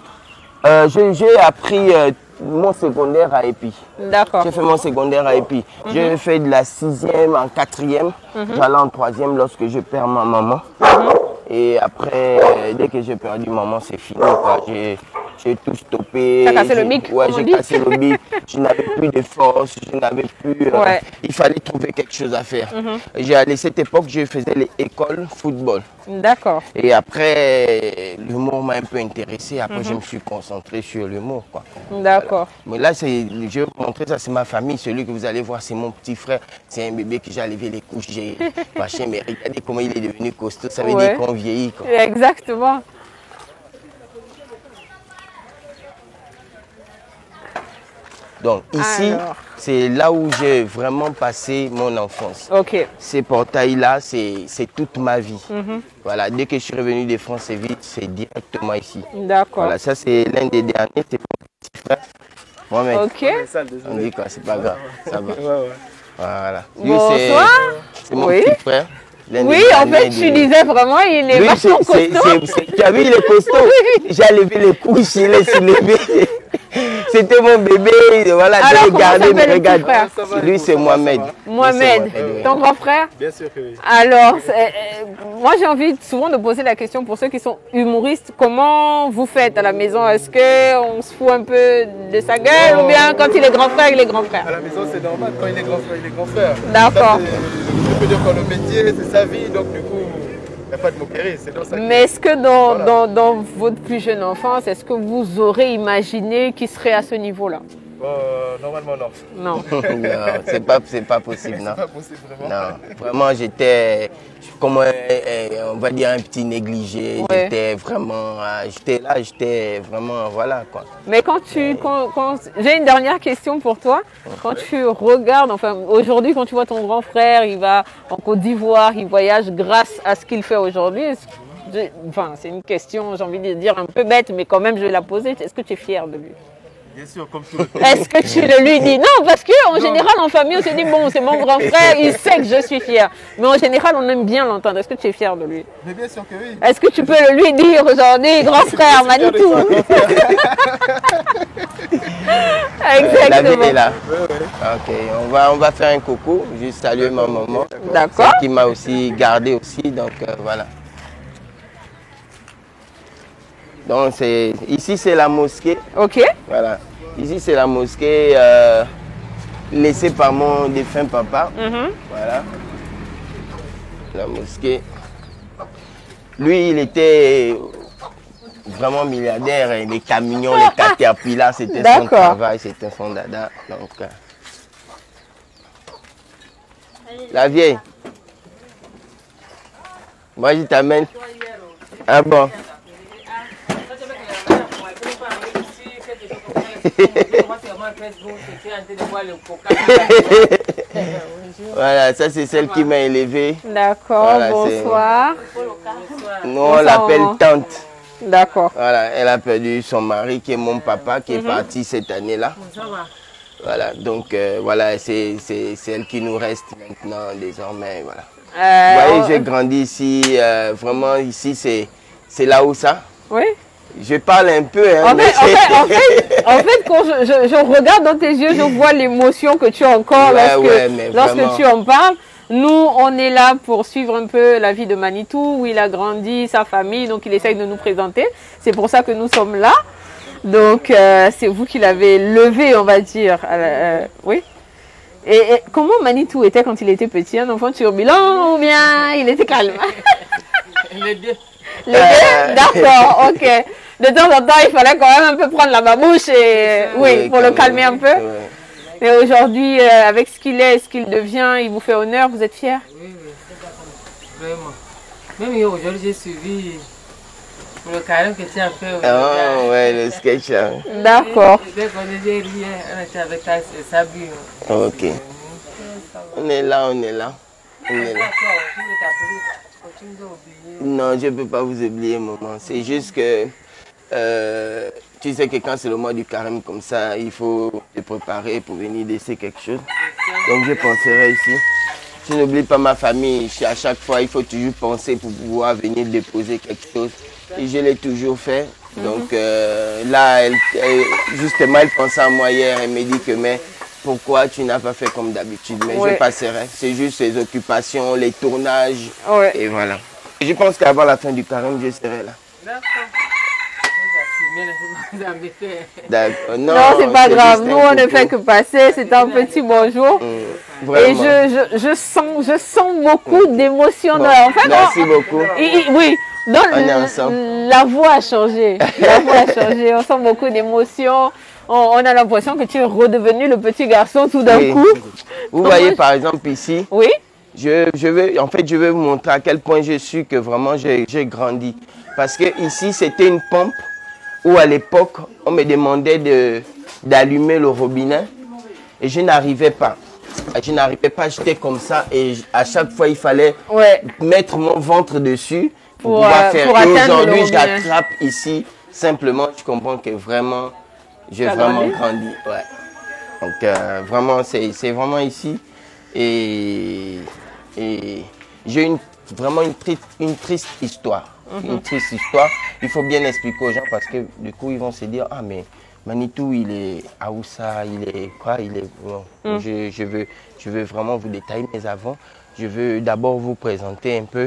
S2: J'ai appris mon secondaire à Épi.
S1: D'accord.
S2: J'ai fait mon secondaire à Épi. J'ai fait de la 6e en 4e. J'allais en 3e lorsque je perds ma maman. Et après, dès que j'ai perdu maman, c'est fini. J'ai tout stoppé.
S1: Tu as cassé le bic?
S2: Ouais, j'ai cassé le bic. Je n'avais plus de force, je n'avais plus... Il fallait trouver quelque chose à faire. À cette époque, je faisais l'école football.
S1: D'accord.
S2: Et après, l'humour m'a un peu intéressé. Après, je me suis concentré sur l'humour.
S1: D'accord.
S2: Mais là, je vais vous montrer ça, c'est ma famille. Celui que vous allez voir, c'est mon petit frère. C'est un bébé que j'ai levé les couches. J'ai machin, mais regardez comment il est devenu costaud. Ça veut dire qu'on vieillit. Quoi.
S1: Exactement.
S2: Donc ici, c'est là où j'ai vraiment passé mon enfance.
S1: Ok.
S2: Ces portails-là, c'est toute ma vie. Voilà, dès que je suis revenu de France, c'est directement ici.
S1: D'accord.
S2: Voilà, ça c'est l'un des derniers, c'est mon petit frère. Moi-même.
S1: Ok.
S2: On dit quoi, c'est pas grave, ça va. Voilà.
S1: Bonsoir.
S2: C'est mon petit frère.
S1: Oui, en fait, tu disais vraiment, il est vachement costaud.
S2: Tu as vu, il est costaud. J'ai levé les couches, il est soulevé. C'était mon bébé, voilà,
S1: alors,
S2: de regarder, mais regarde. Lui, c'est
S1: Mohamed. Mohamed, ton grand frère?
S8: Bien sûr que oui.
S1: Alors, moi j'ai envie souvent de poser la question pour ceux qui sont humoristes, comment vous faites à la maison? Est-ce qu'on se fout un peu de sa gueule ou bien quand il est grand frère, il est grand frère?
S8: À la maison, c'est normal, quand il est grand frère, il est grand frère.
S1: D'accord.
S8: Je peux dire que le métier, c'est sa vie, donc du coup, il n'y a pas de moquerie.
S1: Mais est-ce que dans votre plus jeune enfance, est-ce que vous aurez imaginé qu'il serait à ce niveau-là?
S8: Normalement, non.
S1: Non.
S2: Non, c'est pas possible, non.
S8: C'est pas possible, vraiment.
S2: Non, vraiment, j'étais, comme on va dire, un petit négligé.
S1: Ouais.
S2: J'étais vraiment, j'étais vraiment, voilà, quoi.
S1: Mais j'ai une dernière question pour toi. Quand tu regardes, enfin, aujourd'hui, quand tu vois ton grand frère, il va en Côte d'Ivoire, il voyage grâce à ce qu'il fait aujourd'hui. Enfin, c'est une question, j'ai envie de dire, un peu bête, mais quand même, je vais la poser. Est-ce que tu es fier de lui?
S8: Bien sûr, comme tout le monde.
S1: Est-ce que tu le lui dis? Non, parce qu'en général, en famille, on se dit, bon, c'est mon grand frère, il sait que je suis fière. Mais en général, on aime bien l'entendre. Est-ce que tu es fier de lui?
S8: Mais bien sûr que oui.
S1: Est-ce que tu peux le lui dire aujourd'hui, grand frère, Manitou? Exactement.
S2: La vie est là. Ok, on va faire un coucou, juste saluer ma maman.
S1: D'accord.
S2: Qui m'a aussi gardé aussi, donc voilà. Donc ici c'est la mosquée.
S1: Ok.
S2: Voilà. Ici c'est la mosquée laissée par mon défunt papa. Voilà. La mosquée. Lui il était vraiment milliardaire. Et les camions, les caterpillars, c'était son travail, c'était son dada. Donc, la vieille. Moi je t'amène. Ah bon. Voilà, ça c'est celle qui m'a élevé.
S1: D'accord, voilà, bonsoir.
S2: Nous on l'appelle tante.
S1: D'accord.
S2: Voilà, elle a perdu son mari qui est mon papa qui est parti cette année-là. Voilà, donc voilà, c'est elle qui nous reste maintenant, désormais, voilà. Vous voyez, j'ai grandi ici, vraiment ici, c'est là où ça.
S1: Oui.
S2: Je parle un peu. Hein,
S1: en fait, quand je regarde dans tes yeux, je vois l'émotion que tu as encore lorsque tu en parles. Nous, on est là pour suivre un peu la vie de Manitou, où il a grandi, sa famille, donc il essaye de nous présenter. C'est pour ça que nous sommes là. Donc, c'est vous qui l'avez levé, on va dire. Oui. Et comment Manitou était quand il était petit? Un enfant turbulent ou bien il était calme?
S2: Les deux.
S1: Les deux? D'accord, ok. De temps en temps, il fallait quand même un peu prendre la babouche et, oui, pour le calmer un peu. Ouais. Et aujourd'hui, avec ce qu'il est, ce qu'il devient, il vous fait honneur, vous êtes fiers?
S9: Oui, vraiment. Même aujourd'hui, j'ai suivi le carême que tu as fait.
S2: Oh, ouais, le sketch. Hein.
S1: D'accord.
S9: Dès qu'on était rien, on était avec Sabu.
S2: Ok. On est là, on est là. On est là. Non, je ne peux pas vous oublier, maman. C'est juste que tu sais que quand c'est le mois du carême comme ça, il faut se préparer pour venir laisser quelque chose. Donc je penserai ici. Je n'oublie pas ma famille. À chaque fois, il faut toujours penser pour pouvoir venir déposer quelque chose. Et je l'ai toujours fait. Donc là, justement, elle pensait à moi hier. Elle me dit que mais pourquoi tu n'as pas fait comme d'habitude? Mais je passerai. C'est juste les occupations, les tournages. Ouais. Et voilà. Je pense qu'avant la fin du carême, je serai là.
S1: D'accord. Non, c'est pas grave. Nous, on ne fait que passer. C'est un petit bonjour. Et je sens beaucoup d'émotions.
S2: Bon, merci beaucoup.
S1: Oui. Donc, la voix a changé. La voix a changé. On sent beaucoup d'émotions. On a l'impression que tu es redevenu le petit garçon tout d'un coup.
S2: Vous voyez, par exemple, ici.
S1: Oui.
S2: Je vais vous montrer à quel point je suis que vraiment j'ai grandi. Parce que ici, c'était une pompe où à l'époque, on me demandait d'allumer le robinet et je n'arrivais pas. J'étais comme ça et à chaque fois, il fallait mettre mon ventre dessus pour pouvoir faire. Et aujourd'hui, j'attrape ici. Simplement, je comprends que vraiment, j'ai vraiment grandi. Ouais. Donc, vraiment, c'est vraiment ici. Et j'ai vraiment une triste histoire. Une triste histoire. Il faut bien expliquer aux gens parce que du coup, ils vont se dire, ah mais Manitou, il est Aoussa, il est quoi, il est... Bon, je veux vraiment vous détailler, mais avant, je veux d'abord vous présenter un peu.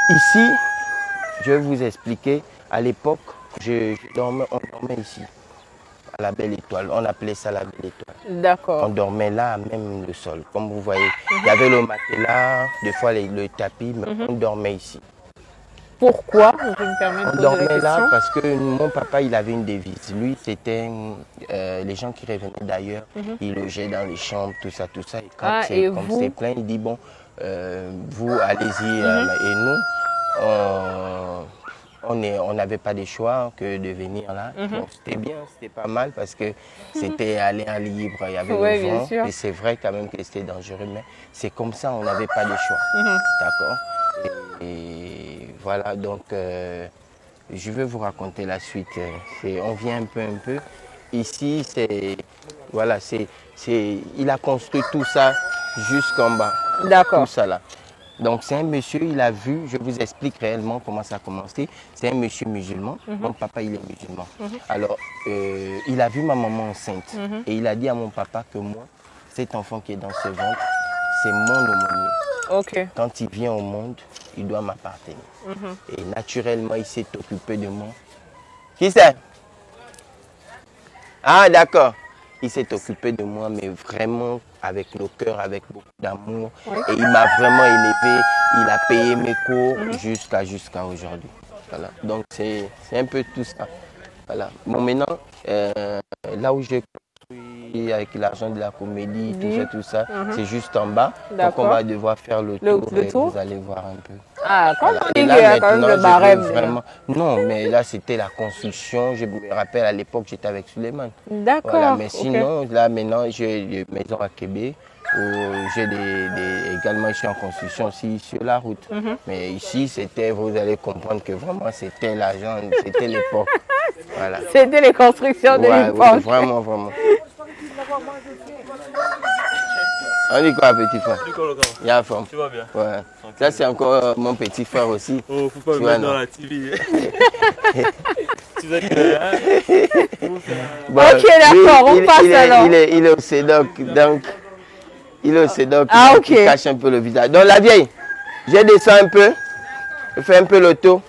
S2: Ici, je vais vous expliquer, à l'époque, on dormait ici. À la Belle Étoile, on appelait ça la Belle Étoile.
S1: D'accord.
S2: On dormait là, même le sol, comme vous voyez. Il y avait le matelas, des fois le tapis, mais on dormait ici.
S1: Pourquoi? Je me permets de poser la question.
S2: On dormait là parce que mon papa, il avait une devise. Lui, c'était les gens qui revenaient d'ailleurs, ils logeaient dans les chambres, tout ça. Et quand c'est plein, il dit, bon, vous, allez-y. Et nous, on n'avait pas de choix que de venir là. Donc c'était bien, c'était pas mal parce que c'était aller en libre, il y avait le vent. Et c'est vrai quand même que c'était dangereux, mais c'est comme ça, on n'avait pas de choix. D'accord? Et voilà, donc je vais vous raconter la suite. On vient un peu. Ici, voilà, il a construit tout ça jusqu'en bas.
S1: D'accord.
S2: Tout ça là. Donc c'est un monsieur, il a vu, je vous explique réellement comment ça a commencé. C'est un monsieur musulman, mon papa il est musulman. Alors il a vu ma maman enceinte et il a dit à mon papa que moi, cet enfant qui est dans ce ventre, c'est mon aumônier.
S1: Okay.
S2: Quand il vient au monde, il doit m'appartenir. Et naturellement, il s'est occupé de moi. Qui c'est? Ah d'accord. Il s'est occupé de moi, mais vraiment avec le cœur, avec beaucoup d'amour. Et il m'a vraiment élevé, il a payé mes cours jusqu'à aujourd'hui. Voilà. Donc c'est un peu tout ça. Voilà. Bon, maintenant, là où j'ai construit avec l'argent de la comédie, tout ça, c'est juste en bas. Donc on va devoir faire le tour. Vous allez voir un peu.
S1: Ah, quand on dit qu'il y a quand même le barème.
S2: Vraiment... Non, mais là c'était la construction. Je me rappelle à l'époque, j'étais avec Suleiman.
S1: D'accord.
S2: Voilà, mais sinon, là maintenant, j'ai des maisons à Québec. J'ai également, je suis en construction aussi sur la route. Mais ici, vous allez comprendre que vraiment c'était l'argent, c'était l'époque. Voilà.
S1: C'était les constructions de l'époque.
S2: Vraiment. On dit quoi, petit frère? Il y a forme.
S8: Tu vas bien?
S2: Ouais. Okay. Ça, c'est encore mon petit frère aussi.
S8: Oh, faut pas me mettre dans la TV. Tu sais que... Hein?
S1: Bon, ok, d'accord, on passe alors.
S2: Il est au CEDOC, donc... Il est au CEDOC,
S1: ah, ok.
S2: Il cache un peu le visage. Donc la vieille, je descends un peu. Je fais un peu le tour.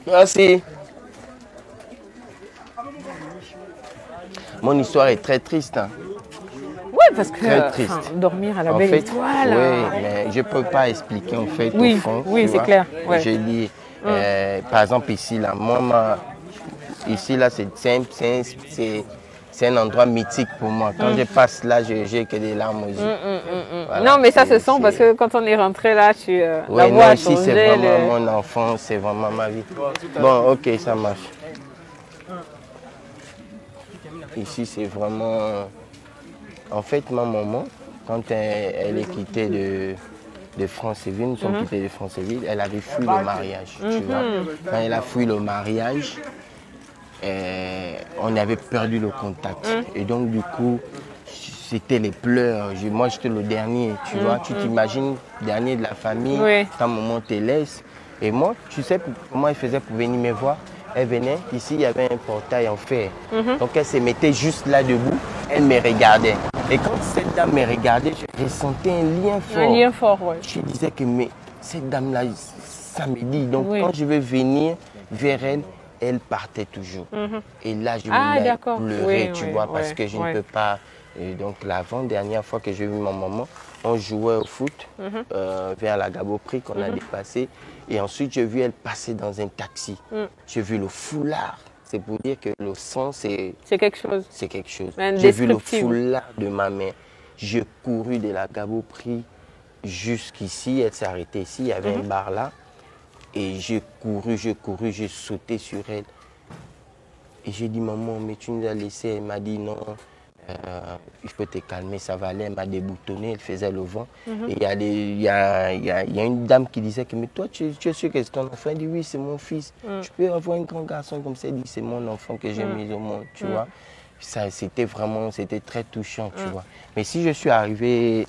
S2: Merci. Mon histoire est très triste. Hein.
S1: Oui, parce que dormir à la belle étoile.
S2: Oui, mais je ne peux pas expliquer en fait
S1: oui,
S2: au fond.
S1: Oui, c'est clair. Ouais.
S2: Je dis, par exemple ici, là, moi, ici, là, c'est un endroit mythique pour moi. Quand je passe là, j'ai que des larmes aux yeux.
S1: Voilà. Non, mais ça se sent parce que quand on est rentré là, la voix a changé.
S2: Ici, c'est vraiment mon enfant, c'est vraiment ma vie. Bon, ok, ça marche. Ici, c'est vraiment... En fait, ma maman, quand elle est quittée de Franceville, nous sommes quittés de Franceville, elle avait fui le mariage. Tu vois. Quand elle a fui le mariage, on avait perdu le contact. Et donc, du coup, c'était les pleurs. Moi, j'étais le dernier, tu vois. Tu t'imagines, dernier de la famille, quand maman te laisse. Et moi, tu sais comment elle faisait pour venir me voir? Elle venait, ici, il y avait un portail en fer. Donc, elle se mettait juste là debout, elle me regardait. Et quand cette dame me regardait, je ressentais un lien fort.
S1: Un lien fort, oui.
S2: Je disais que mais, cette dame-là, ça me dit. Donc, quand je veux venir vers elle, elle partait toujours. Et là, je me pleurais, tu vois, parce que je ne peux pas... Et donc, l'avant-dernière fois que j'ai vu ma maman, on jouait au foot vers la Gaboprix qu'on a dépassé. Et ensuite, j'ai vu elle passer dans un taxi. J'ai vu le foulard. C'est pour dire que le sang, c'est
S1: quelque chose.
S2: C'est quelque chose. J'ai vu le foulard de ma mère. J'ai couru de la Gaboprix jusqu'ici. Elle s'est arrêtée ici. Il y avait un bar là. Et j'ai couru, j'ai sauté sur elle. Et j'ai dit, maman, mais tu nous as laissé. Elle m'a dit, non, il faut te calmer, ça va aller. Elle m'a déboutonné, elle faisait le vent. Et il y a une dame qui disait, que, mais toi, tu es sûr que c'est ton enfant? Elle dit, oui, c'est mon fils. Je peux avoir un grand garçon comme ça? Elle dit, c'est mon enfant que j'ai mis au monde, tu vois. C'était vraiment, c'était très touchant, tu vois. Mais si je suis arrivé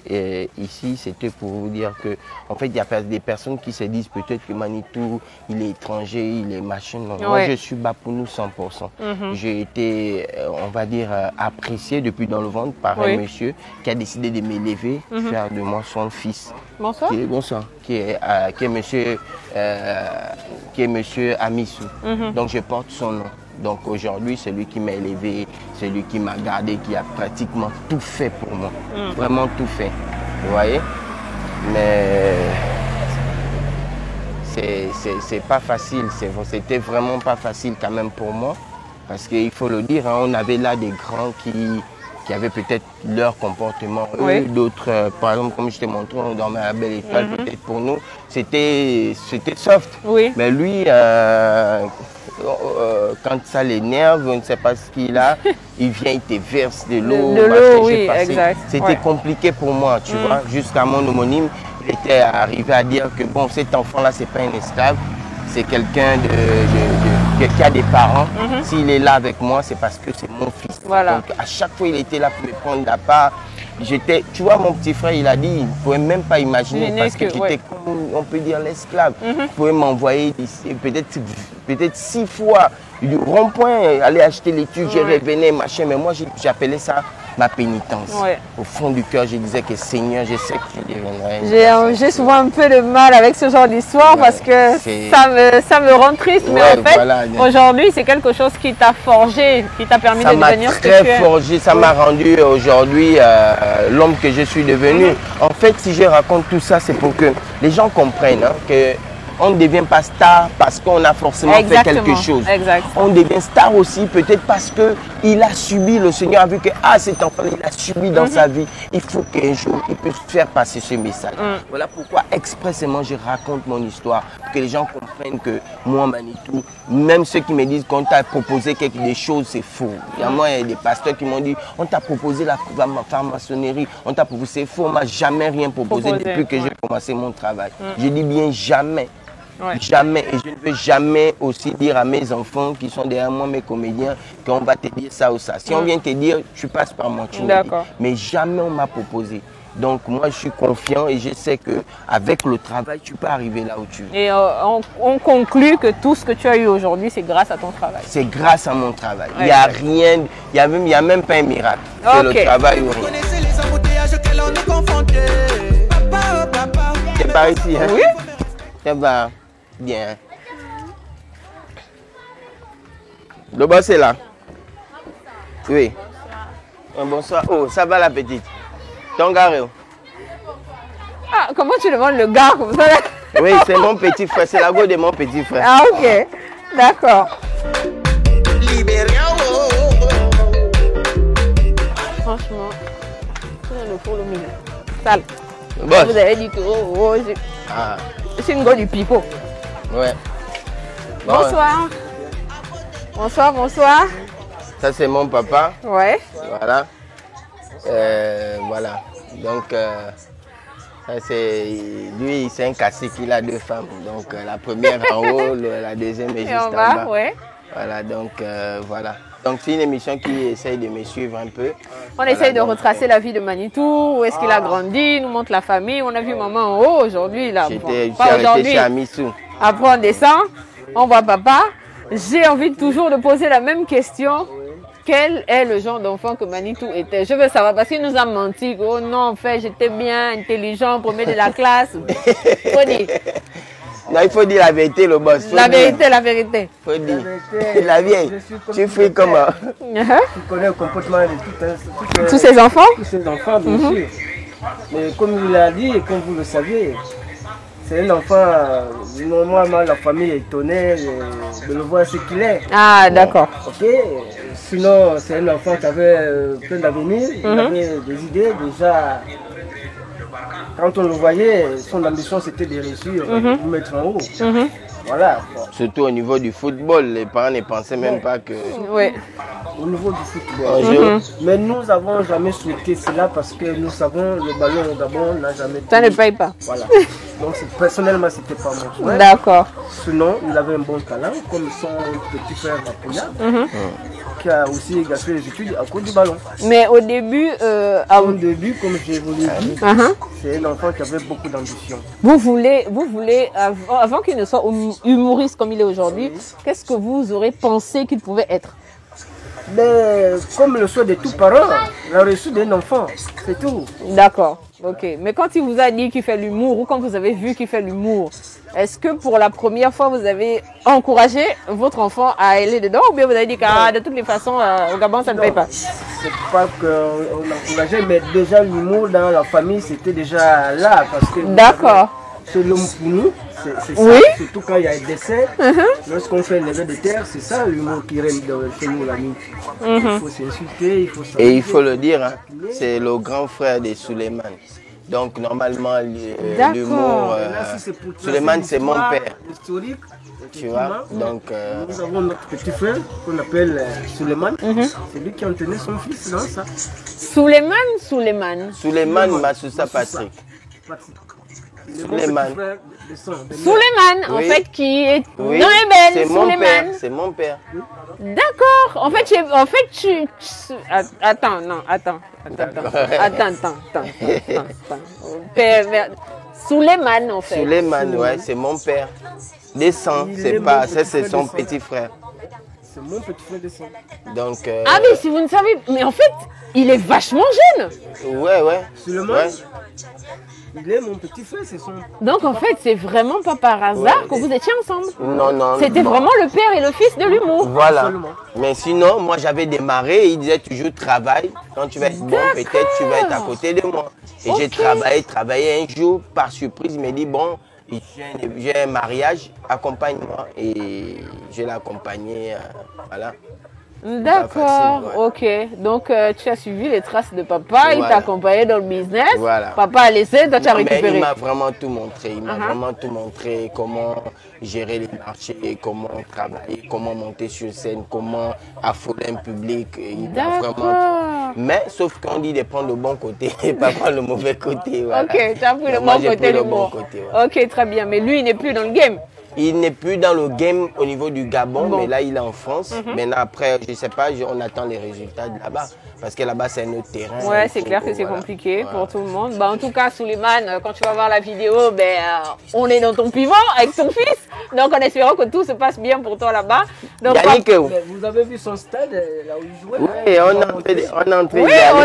S2: ici, c'était pour vous dire que, en fait, il y a des personnes qui se disent peut-être que Manitou, il est étranger, il est machin. Non, moi, je suis Bapounou 100%. J'ai été, on va dire, apprécié depuis dans le ventre par un monsieur qui a décidé de m'élever, faire de moi son fils.
S1: Bonsoir.
S2: Bonsoir. Qui est monsieur Amissou. Donc, je porte son nom. Donc aujourd'hui, c'est lui qui m'a élevé, c'est lui qui m'a gardé, qui a pratiquement tout fait pour moi. Vraiment tout fait. Vous voyez? Mais c'est pas facile. C'était vraiment pas facile quand même pour moi. Parce qu'il faut le dire, hein, on avait là des grands qui avaient peut-être leur comportement. D'autres, par exemple, comme je t'ai montré, on dormait à la belle étoile, peut-être pour nous, c'était soft. Mais lui, quand ça l'énerve, on ne sait pas ce qu'il a, il vient, il te verse de l'eau. C'était compliqué pour moi, tu vois. Jusqu'à mon homonyme, il était arrivé à dire que bon, cet enfant-là, c'est pas un esclave, c'est quelqu'un qui a des parents. S'il est là avec moi, c'est parce que c'est mon fils. Donc à chaque fois, il était là pour me prendre la part. Tu vois, mon petit frère, il a dit, il ne pouvait même pas imaginer parce que j'étais, on peut dire, l'esclave. Il pouvait m'envoyer peut-être 6 fois du rond-point, aller acheter les tubes, je revenais, machin. Mais moi, j'appelais ça ma pénitence. Au fond du cœur, je disais que Seigneur, je sais que je deviendrai.
S1: J'ai souvent un peu de mal avec ce genre d'histoire parce que ça me rend triste. Mais en fait, aujourd'hui, c'est quelque chose qui t'a forgé, qui t'a permis de devenir ce que tu es.
S2: Ça m'a très forgé, ça m'a rendu aujourd'hui l'homme que je suis devenu. En fait, si je raconte tout ça, c'est pour que les gens comprennent que on ne devient pas star parce qu'on a forcément fait quelque chose. On devient star aussi peut-être parce qu'il a subi, le Seigneur a vu que cet enfant, il a subi dans sa vie. Il faut qu'un jour, il puisse faire passer ce message. Voilà pourquoi expressément je raconte mon histoire, pour que les gens comprennent que moi, Manitou, même ceux qui me disent qu'on t'a proposé des choses, c'est faux. Il y a des pasteurs qui m'ont dit, on t'a proposé la franc-maçonnerie, on t'a proposé, c'est faux, on m'a jamais rien proposé depuis que j'ai commencé mon travail. Je dis bien jamais.
S1: Ouais.
S2: Jamais. Et je ne veux jamais aussi dire à mes enfants qui sont derrière moi, mes comédiens, qu'on va te dire ça ou ça. Si on vient te dire, tu passes par moi, tu me dis. Mais jamais on m'a proposé. Donc moi je suis confiant et je sais qu'avec le travail, tu peux arriver là où tu veux.
S1: Et on conclut que tout ce que tu as eu aujourd'hui, c'est grâce à ton travail. C'est
S2: grâce à mon travail. Il n'y a rien, il n'y a même pas un miracle. C'est le travail ou rien. C'est par ici, hein?
S1: Oui.
S2: Ça va bien. Le boss est là. Oui. Bonsoir. Oh, ça va la petite? Ton gars.
S1: Ah, comment tu demandes le gars comme ça?
S2: Oui, c'est mon petit frère, c'est la go de mon petit frère.
S1: Ah, ok, d'accord. Franchement, c'est le pour le milieu. Sale.
S2: Bon.
S1: Vous avez dit que c'est une go du pipeau.
S2: Ouais. Bon,
S1: bonsoir. Bonsoir, bonsoir.
S2: Ça, c'est mon papa.
S1: Ouais.
S2: Voilà. Voilà. Donc, ça c'est lui, c'est un cacique, il a 2 femmes. Donc, la première en haut, la deuxième est juste en bas.
S1: Ouais.
S2: Voilà, donc voilà. Donc, c'est une émission qui essaye de me suivre un peu.
S1: On essaye de retracer la vie de Manitou, où est-ce qu'il a grandi, nous montre la famille. On a vu maman en haut aujourd'hui. Là.
S2: J'étais arrêté chez Amissou.
S1: Après, on descend, on voit papa. J'ai envie toujours de poser la même question. Quel est le genre d'enfant que Manitou était? Je veux savoir parce qu'il nous a menti. Oh non, en fait, j'étais bien intelligent, premier de la classe. Faut dire.
S2: Non, il faut dire la vérité, le boss.
S1: La vérité, la vérité.
S2: Faut dire. La vieille, tu fais comment?
S3: Tu connais le comportement de
S1: tous ces enfants?
S3: Tous ces enfants, bien sûr. Mais comme il l'a dit et comme vous le savez, c'est un enfant, normalement la famille est étonnée de le voir ce qu'il est.
S1: Ah, d'accord.
S3: Ok. Sinon, c'est un enfant qui avait plein d'avenir, il avait des idées déjà. Quand on le voyait, son ambition c'était de réussir, de vous mettre en haut. Voilà.
S2: Surtout au niveau du football, les parents ne pensaient même pas que...
S1: Oui.
S3: Au niveau du football. Mais nous n'avons jamais souhaité cela parce que nous savons le ballon au Gabon n'a jamais...
S1: Ça ne paye pas.
S3: Voilà. Donc personnellement, c'était pas mon souhait.
S1: D'accord.
S3: Sinon, il avait un bon talent, comme son petit frère Apoya, qui a aussi gaspillé les études à cause du ballon.
S1: Mais au début...
S3: Au début, comme je vous l'ai dit, c'est un enfant qui avait beaucoup d'ambition.
S1: Vous voulez avant qu'il ne soit humoriste comme il est aujourd'hui, qu'est-ce que vous aurez pensé qu'il pouvait être?
S3: Mais comme le souhait de tous parents, la réussite d'un enfant, c'est tout.
S1: D'accord, ok. Mais quand il vous a dit qu'il fait l'humour, ou quand vous avez vu qu'il fait l'humour, est-ce que pour la première fois vous avez encouragé votre enfant à aller dedans, ou bien vous avez dit que de toutes les façons au Gabon ça ne paye pas?
S3: C'est pas qu'on encourageait, mais déjà l'humour dans la famille c'était déjà là.
S1: D'accord.
S3: C'est l'homme pour nous, c'est ça.
S1: Oui.
S3: Surtout quand il y a un décès, lorsqu'on fait un levée de terre, c'est ça l'humour qui règne chez nous la nuit. Il faut s'insulter, il faut s'amuser.
S2: Et il faut le dire, hein, c'est le grand frère de Suleiman. Donc normalement, l'humour, Suleiman c'est mon père.
S3: Historique,
S2: tu vois, donc...
S3: Nous avons notre petit frère qu'on appelle Suleiman. C'est lui qui entraînait son fils dans ça.
S2: Suleiman Massoussa Patrick.
S1: Suleiman, en fait, qui est
S2: c'est mon père. C'est mon père.
S1: D'accord. En fait, attends. Suleiman, en fait.
S2: Suleiman, ouais, c'est mon père. Descend, c'est pas, ça c'est son petit frère.
S3: C'est mon petit frère descend.
S2: Donc.
S1: Ah mais si vous ne savez, mais en fait, il est vachement jeune.
S2: Ouais.
S3: Suleiman. Il est mon petit frère, c'est son...
S1: Donc en fait, c'est vraiment pas par hasard que vous étiez ensemble.
S2: Non.
S1: C'était vraiment le père et le fils de l'humour.
S2: Voilà. Absolument. Mais sinon, moi j'avais démarré et il disait toujours travaille. Quand tu vas être bon, peut-être tu vas être à côté de moi. Et j'ai travaillé un jour, par surprise, il m'a dit bon, j'ai un mariage, accompagne-moi. Et je l'ai accompagné, voilà.
S1: D'accord, ok. Donc tu as suivi les traces de papa, il t'a accompagné dans le business.
S2: Voilà.
S1: Papa a laissé, toi tu as récupéré.
S2: Mais il m'a vraiment tout montré. Il m'a vraiment tout montré, comment gérer les marchés, comment travailler, comment monter sur scène, comment affoler un public. Il m'a vraiment... Mais sauf qu'on dit de prendre le bon côté et pas prendre le mauvais côté. Voilà.
S1: Ok, tu as pris le bon côté, le bon. Ok, très bien. Mais lui, il n'est plus dans le game.
S2: Il n'est plus dans le game au niveau du Gabon, mais là, il est en France. Maintenant, après, je ne sais pas, on attend les résultats de là-bas. Parce que là-bas, c'est un autre terrain.
S1: Ouais, c'est clair que c'est compliqué pour tout le monde. Bah, en tout cas, Souleymane, quand tu vas voir la vidéo, on est dans ton pivot avec ton fils. Donc, en espérant que tout se passe bien pour toi là-bas. Donc,
S3: vous avez vu son stade, là où il jouait?
S2: Oui, on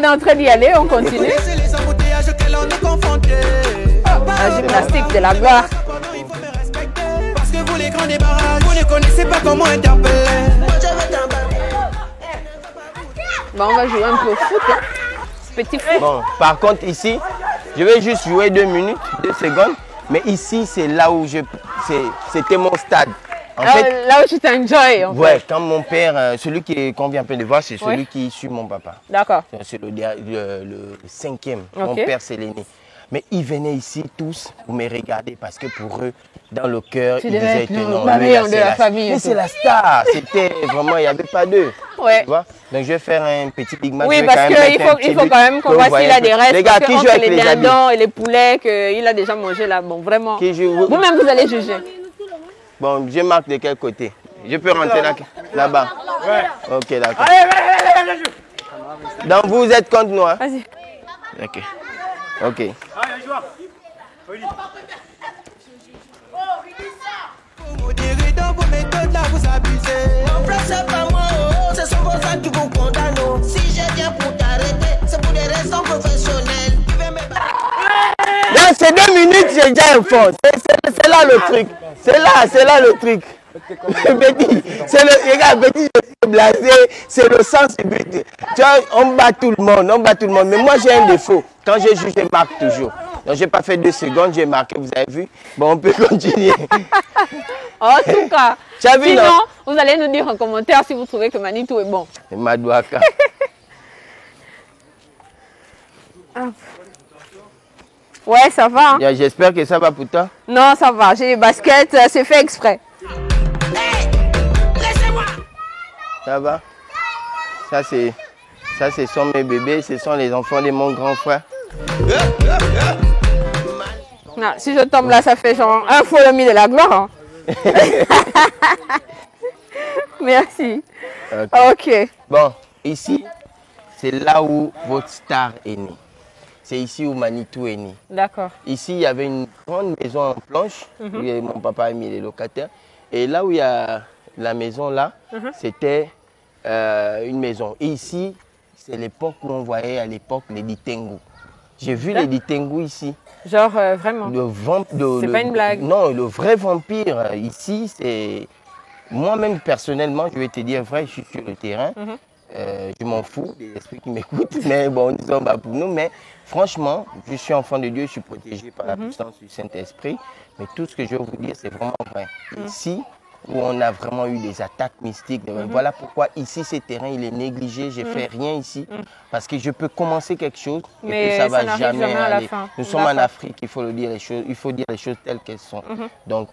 S2: est
S1: en train d'y aller, on continue. La gymnastique de la gloire.
S5: Parce que vous les grands débarras, vous ne connaissez pas comment interpeller.
S1: Bon, on va jouer un peu au foot. Hein. Petit foot.
S2: Bon, par contre, ici, je vais juste jouer 2 minutes, 2 secondes. Mais ici, c'est là où c'était mon stade. En fait,
S1: là où tu t'enjoy.
S2: Ouais, quand mon père, celui qu'on vient un peu de voir, c'est celui qui suit mon papa.
S1: D'accord.
S2: C'est le 5e.
S1: Okay.
S2: Mon père, c'est l'aîné. Mais ils venaient ici tous pour me regarder parce que pour eux, dans le cœur, ils disaient que non,
S1: de la famille.
S2: Mais c'est la star. C'était vraiment, il n'y avait pas d'eux.
S1: Ouais.
S2: Tu vois? Donc je vais faire un petit big match.
S1: Oui, parce qu'il faut quand même qu'on voit s'il a des restes.
S2: Les gars, qui joue avec les
S1: dindons et les poulets qu'il a déjà mangé là. Bon, vraiment. Vous-même, vous allez juger.
S2: Bon, je marque de quel côté? Je peux rentrer là-bas?
S3: Ouais.
S2: Ok, d'accord.
S3: Allez.
S2: Donc vous êtes contre nous, hein?
S1: Vas-y.
S2: Ok. Ok.
S5: Allez, joueur. Vous direz dans vos méthodes là, vous abusez. En vrai, c'est pas moi, ce sont vos actes qui vous condamnent. Si je viens pour t'arrêter, c'est pour des raisons professionnelles.
S2: Dans ces 2 minutes, j'ai déjà un fond. C'est là le truc. C'est là le truc. Betty, c'est le, regarde, Betty, je suis blasé, c'est le sens du but. Tu vois, on bat tout le monde, mais moi j'ai un défaut. Quand je joue, je marque toujours. Donc j'ai pas fait 2 secondes, j'ai marqué, vous avez vu. Bon, on peut continuer.
S1: En tout cas,
S2: sinon,
S1: vous allez nous dire en commentaire si vous trouvez que Manitou est bon.
S2: Madouaka.
S1: Ouais, ça va. Hein?
S2: J'espère que ça va pour toi.
S1: Non, ça va. J'ai les baskets, c'est fait exprès.
S2: Ça va? Ça, ce sont mes bébés, ce sont les enfants de mon grand frère.
S1: Non, si je tombe là, ça fait genre un follow-me de la gloire. Hein? Merci. Ok.
S2: Bon, ici, c'est là où votre star est née. C'est ici où Manitou est né.
S1: D'accord.
S2: Ici, il y avait une grande maison en planche. Où mon papa a mis les locataires. Et là où il y a la maison là, c'était une maison. Et ici, c'est l'époque où on voyait à l'époque les Ditengu. J'ai vu les Ditengu ici.
S1: Genre vraiment?
S2: C'est
S1: pas une blague?
S2: Non, le vrai vampire ici, c'est... Moi-même, personnellement, je vais te dire vrai, je suis sur le terrain. Je m'en fous des esprits qui m'écoutent, mais bon, ils sont bas pour nous. Mais franchement, je suis enfant de Dieu, je suis protégé par la puissance du Saint-Esprit. Mais tout ce que je vais vous dire, c'est vraiment vrai. Ici, où on a vraiment eu des attaques mystiques, voilà pourquoi ici, ce terrain, il est négligé. Je ne fais rien ici, parce que je peux commencer quelque chose,
S1: mais
S2: et que ça ne va jamais aller. Nous sommes en Afrique, il faut dire les choses telles qu'elles sont. Donc,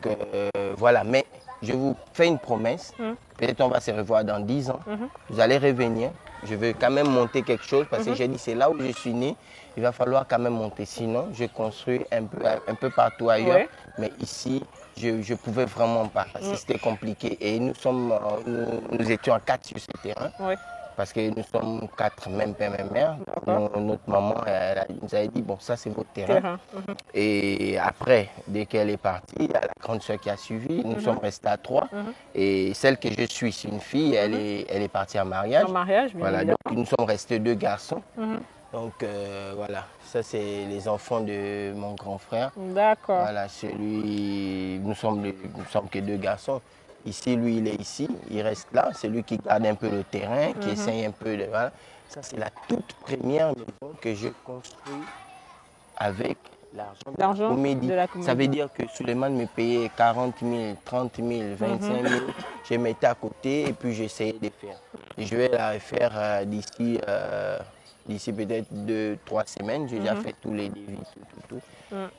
S2: voilà. Mais je vous fais une promesse. Peut-être on va se revoir dans 10 ans. Vous allez revenir. Je veux quand même monter quelque chose parce que j'ai dit c'est là où je suis né. Il va falloir quand même monter. Sinon, je construis un peu partout ailleurs. Ouais. Mais ici, je ne pouvais vraiment pas parce que c'était compliqué. Et nous étions à 4 sur ce terrain. Ouais. Parce que nous sommes 4, même père, même mère. Notre maman elle nous avait dit, bon, ça c'est votre terrain. Et après, dès qu'elle est partie, il y a la grande soeur qui a suivi. Nous sommes restés à 3. Et celle que je suis, c'est une fille, elle est partie en mariage.
S1: En mariage, bien
S2: voilà, donc nous sommes restés 2 garçons. Donc voilà, ça c'est les enfants de mon grand frère.
S1: D'accord.
S2: Voilà, nous sommes que 2 garçons. Ici, lui, il est ici, il reste là. C'est lui qui garde un peu le terrain, qui essaye un peu de... Voilà. Ça, c'est la toute première maison que je construis avec l'argent de la comédie. Ça veut dire que Souleymane me payait 40 000, 30 000, 25 000. Je mettais à côté et puis j'essayais de faire. Et je vais la refaire d'ici peut-être 2-3 semaines. J'ai déjà fait tous les devis, tout.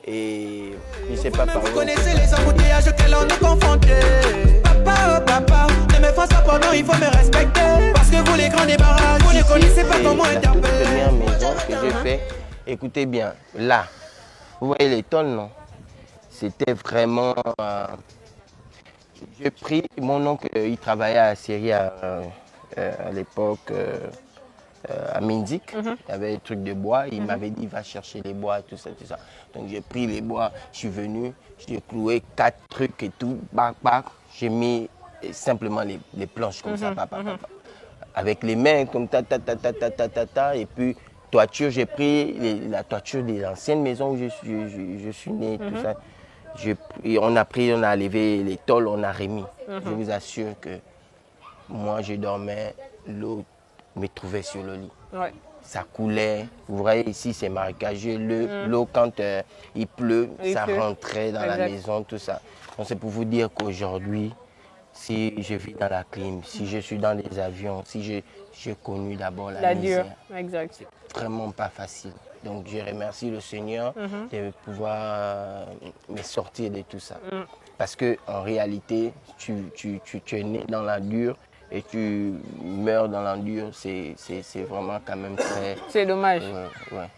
S2: Et je ne sais pas par où. Vous connaissez les embouteillages auxquels on est confronté. Papa, oh papa, ne me fasse pas pendant, il faut me respecter. Parce que vous les grands débarras, vous ne connaissez pas comment interpeller. C'est la première maison que j'ai fait. Écoutez bien, là, vous voyez les tôles, non? C'était vraiment... j'ai pris, mon oncle, il travaillait à Syrie à l'époque, à Minzik. Il y avait des trucs de bois. Il m'avait dit, va chercher les bois, tout ça, tout ça. Donc j'ai pris les bois, je suis venu, j'ai cloué 4 trucs et tout, bac, bac. J'ai mis simplement les planches comme ça, papa. Avec les mains, comme ta. Et puis, toiture, j'ai pris la toiture des anciennes maisons où je suis né, tout ça. On a levé les tôles, on a remis. Je vous assure que moi, je dormais, l'eau me trouvait sur le lit.
S1: Ouais.
S2: Ça coulait. Vous voyez ici, c'est marécageux. L'eau, quand il pleut, ça rentrait dans la maison, tout ça. Donc, c'est pour vous dire qu'aujourd'hui, si je vis dans la clim, si je suis dans les avions, si j'ai connu d'abord la misère, c'est vraiment pas facile. Donc, je remercie le Seigneur de pouvoir me sortir de tout ça. Parce qu'en réalité, tu es né dans la dure et tu meurs dans la dure, c'est vraiment quand même très...
S1: C'est dommage.
S2: Ouais.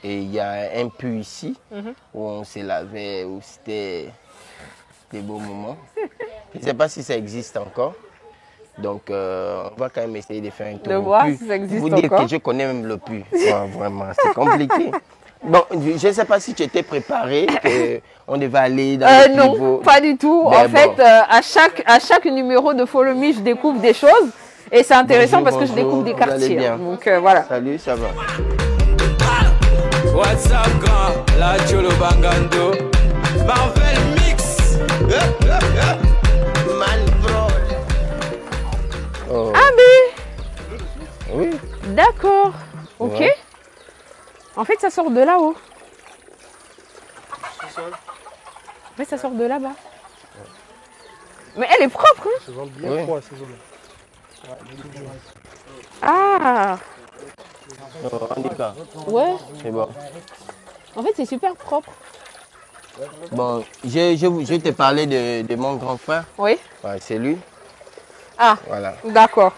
S2: Et il y a un puits ici où on s'est lavé, où c'était des beaux moments. Je ne sais pas si ça existe encore. Donc, on va quand même essayer de faire un tour.
S1: De voir si ça existe encore.
S2: Vous dire que je connais même le puits. Vraiment, c'est compliqué. Bon, je ne sais pas si tu étais préparé, qu'on devait aller dans le
S1: Non,
S2: niveau.
S1: pas du tout. En fait, à chaque numéro de Follow Me, je découvre des choses. Et c'est intéressant parce que je découvre des quartiers. Donc, voilà.
S2: Salut, ça va.
S10: What's up, grand? La Cholo Bangando. Marvel Mix.
S2: Oh.
S1: Ah, mais...
S2: Oui.
S1: D'accord. Ok.
S2: Ouais.
S1: En fait, ça sort de là-haut. Mais ça sort de là-bas. Mais elle est propre, hein?
S3: Ça sent bien froid, ces eaux-là.
S1: Ah.
S2: Handicap.
S1: Ouais.
S2: C'est bon.
S1: En fait, c'est super propre.
S2: Bon, je te parlais de mon grand frère.
S1: Oui.
S2: Ouais, c'est lui.
S1: Ah.
S2: Voilà.
S1: D'accord.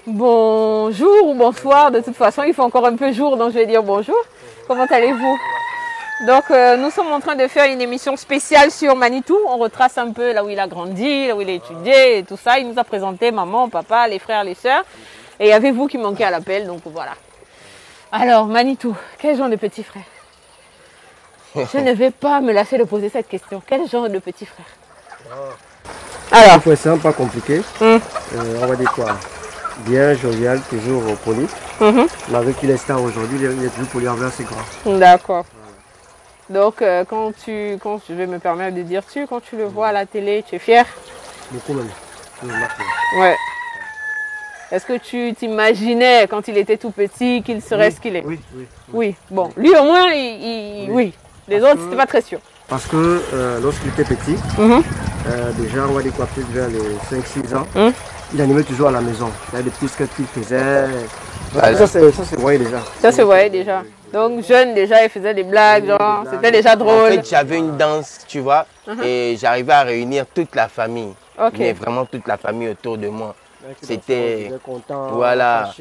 S1: Bonjour ou bonsoir, de toute façon, il fait encore un peu jour, donc je vais dire bonjour. Comment allez-vous? Donc, nous sommes en train de faire une émission spéciale sur Manitou. On retrace un peu là où il a grandi, là où il a étudié et tout ça. Il nous a présenté maman, papa, les frères, les sœurs. Et il y avait vous qui manquez à l'appel, donc voilà. Alors, Manitou, quel genre de petit frère? Je ne vais pas me lasser de poser cette question. Quel genre de petit frère?
S3: Alors, c'est simple, pas compliqué. On va dire quoi? Bien, jovial, toujours poli. Mais avec qu'il est star aujourd'hui, il est toujours poli envers ses grands.
S1: D'accord. Donc, quand je vais me permettre de dire quand tu le vois à la télé, tu es fier?
S3: Beaucoup même.
S1: Ouais. Est-ce que tu t'imaginais quand il était tout petit qu'il serait ce qu'il est? Oui. Bon, lui au moins, oui. Les autres, c'était pas très sûr.
S3: Parce que lorsqu'il était petit, déjà, on va dire quoi, peut-être vers les 5-6 ans, il animait toujours à la maison. Il y a des petits sketchs qu'il faisait. Ça se voyait déjà.
S1: Ça se voyait déjà. Donc, jeune déjà, il faisait des blagues, genre, c'était déjà drôle.
S2: En fait, j'avais une danse, tu vois, et j'arrivais à réunir toute la famille. Mais vraiment toute la famille autour de moi. C'était, voilà,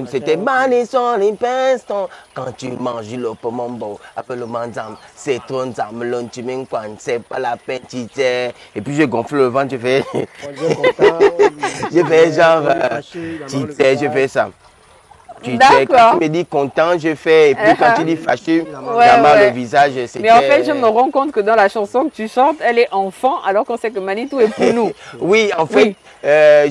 S2: c'était manisson, l'impeston. Quand tu manges le pomombo, appelle le manzam, c'est ton zam, l'ontimenkwan, c'est pas la peine, et puis je gonfle le ventre, je fais, je fais genre, je fais ça. Quand tu me dis content, je fais, et puis quand tu dis fâché, le visage, c'était...
S1: Mais en fait, je me rends compte que dans la chanson que tu chantes, elle est enfant, alors qu'on sait que Manitou est pour nous.
S2: Oui, en fait,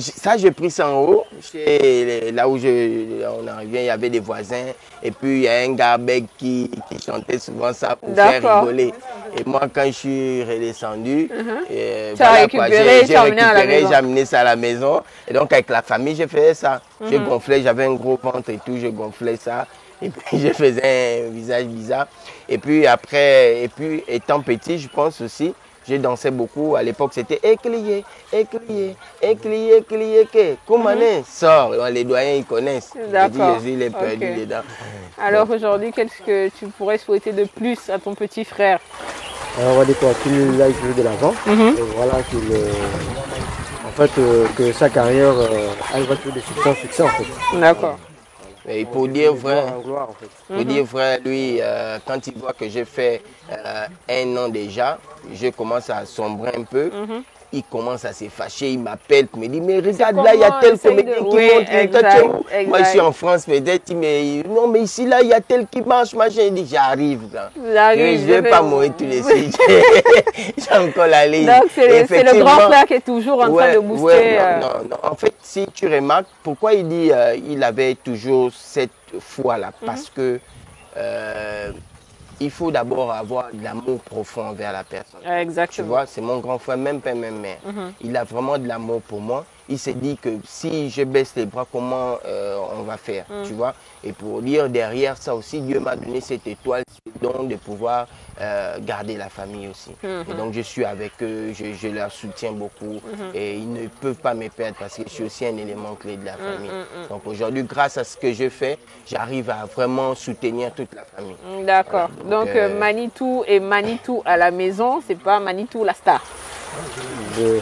S2: ça, j'ai pris ça en haut. Là où on arrivait, il y avait des voisins, et puis il y a un gars qui chantait souvent ça pour faire rigoler. Et moi, quand je suis redescendu, j'ai récupéré, j'ai amené ça à la maison. Et donc, avec la famille, je faisais ça. Je gonflais, j'avais un gros ventre et tout, je gonflais ça. Et puis, je faisais un visage bizarre. Et puis, après, étant petit, je pense aussi, je dansais beaucoup. À l'époque, c'était éclier, Koumané, sort. Les doyens, ils connaissent.
S1: D'accord.
S2: Je les perdu dedans.
S1: Alors aujourd'hui, qu'est-ce que tu pourrais souhaiter de plus à ton petit frère?
S3: On va dire quoi, qu'il aille jouer de l'avant. Voilà, que sa carrière aille vers des succès en fait.
S1: D'accord.
S2: Et pour dire vrai, lui, quand il voit que j'ai fait 1 an déjà, je commence à sombrer un peu. il commence à se fâcher, il m'appelle, il me dit, mais regarde là, il y a tel comédien qui monte. Moi, je suis en France, peut-être, mais non, mais ici, là, il y a tel qui marche, machin. Il dit, j'arrive. Je ne vais pas mourir tous les sujets. J'ai encore la ligne.
S1: Donc, c'est le grand frère qui est toujours en train de booster.
S2: Non. En fait, si tu remarques, pourquoi il dit il avait toujours cette foi-là? Parce que il faut d'abord avoir de l'amour profond envers la personne.
S1: Exactement.
S2: Tu vois, c'est mon grand frère, même père, même mère. Il a vraiment de l'amour pour moi. Il s'est dit que si je baisse les bras, comment on va faire, tu vois? Et pour dire derrière ça aussi, Dieu m'a donné cette étoile, ce don de pouvoir garder la famille aussi. Et donc je suis avec eux, je leur soutiens beaucoup. Et ils ne peuvent pas me perdre parce que je suis aussi un élément clé de la famille. Donc aujourd'hui, grâce à ce que je fais, j'arrive à vraiment soutenir toute la famille.
S1: D'accord. Voilà. Donc Manitou et Manitou à la maison, c'est pas Manitou la star.
S11: Il y a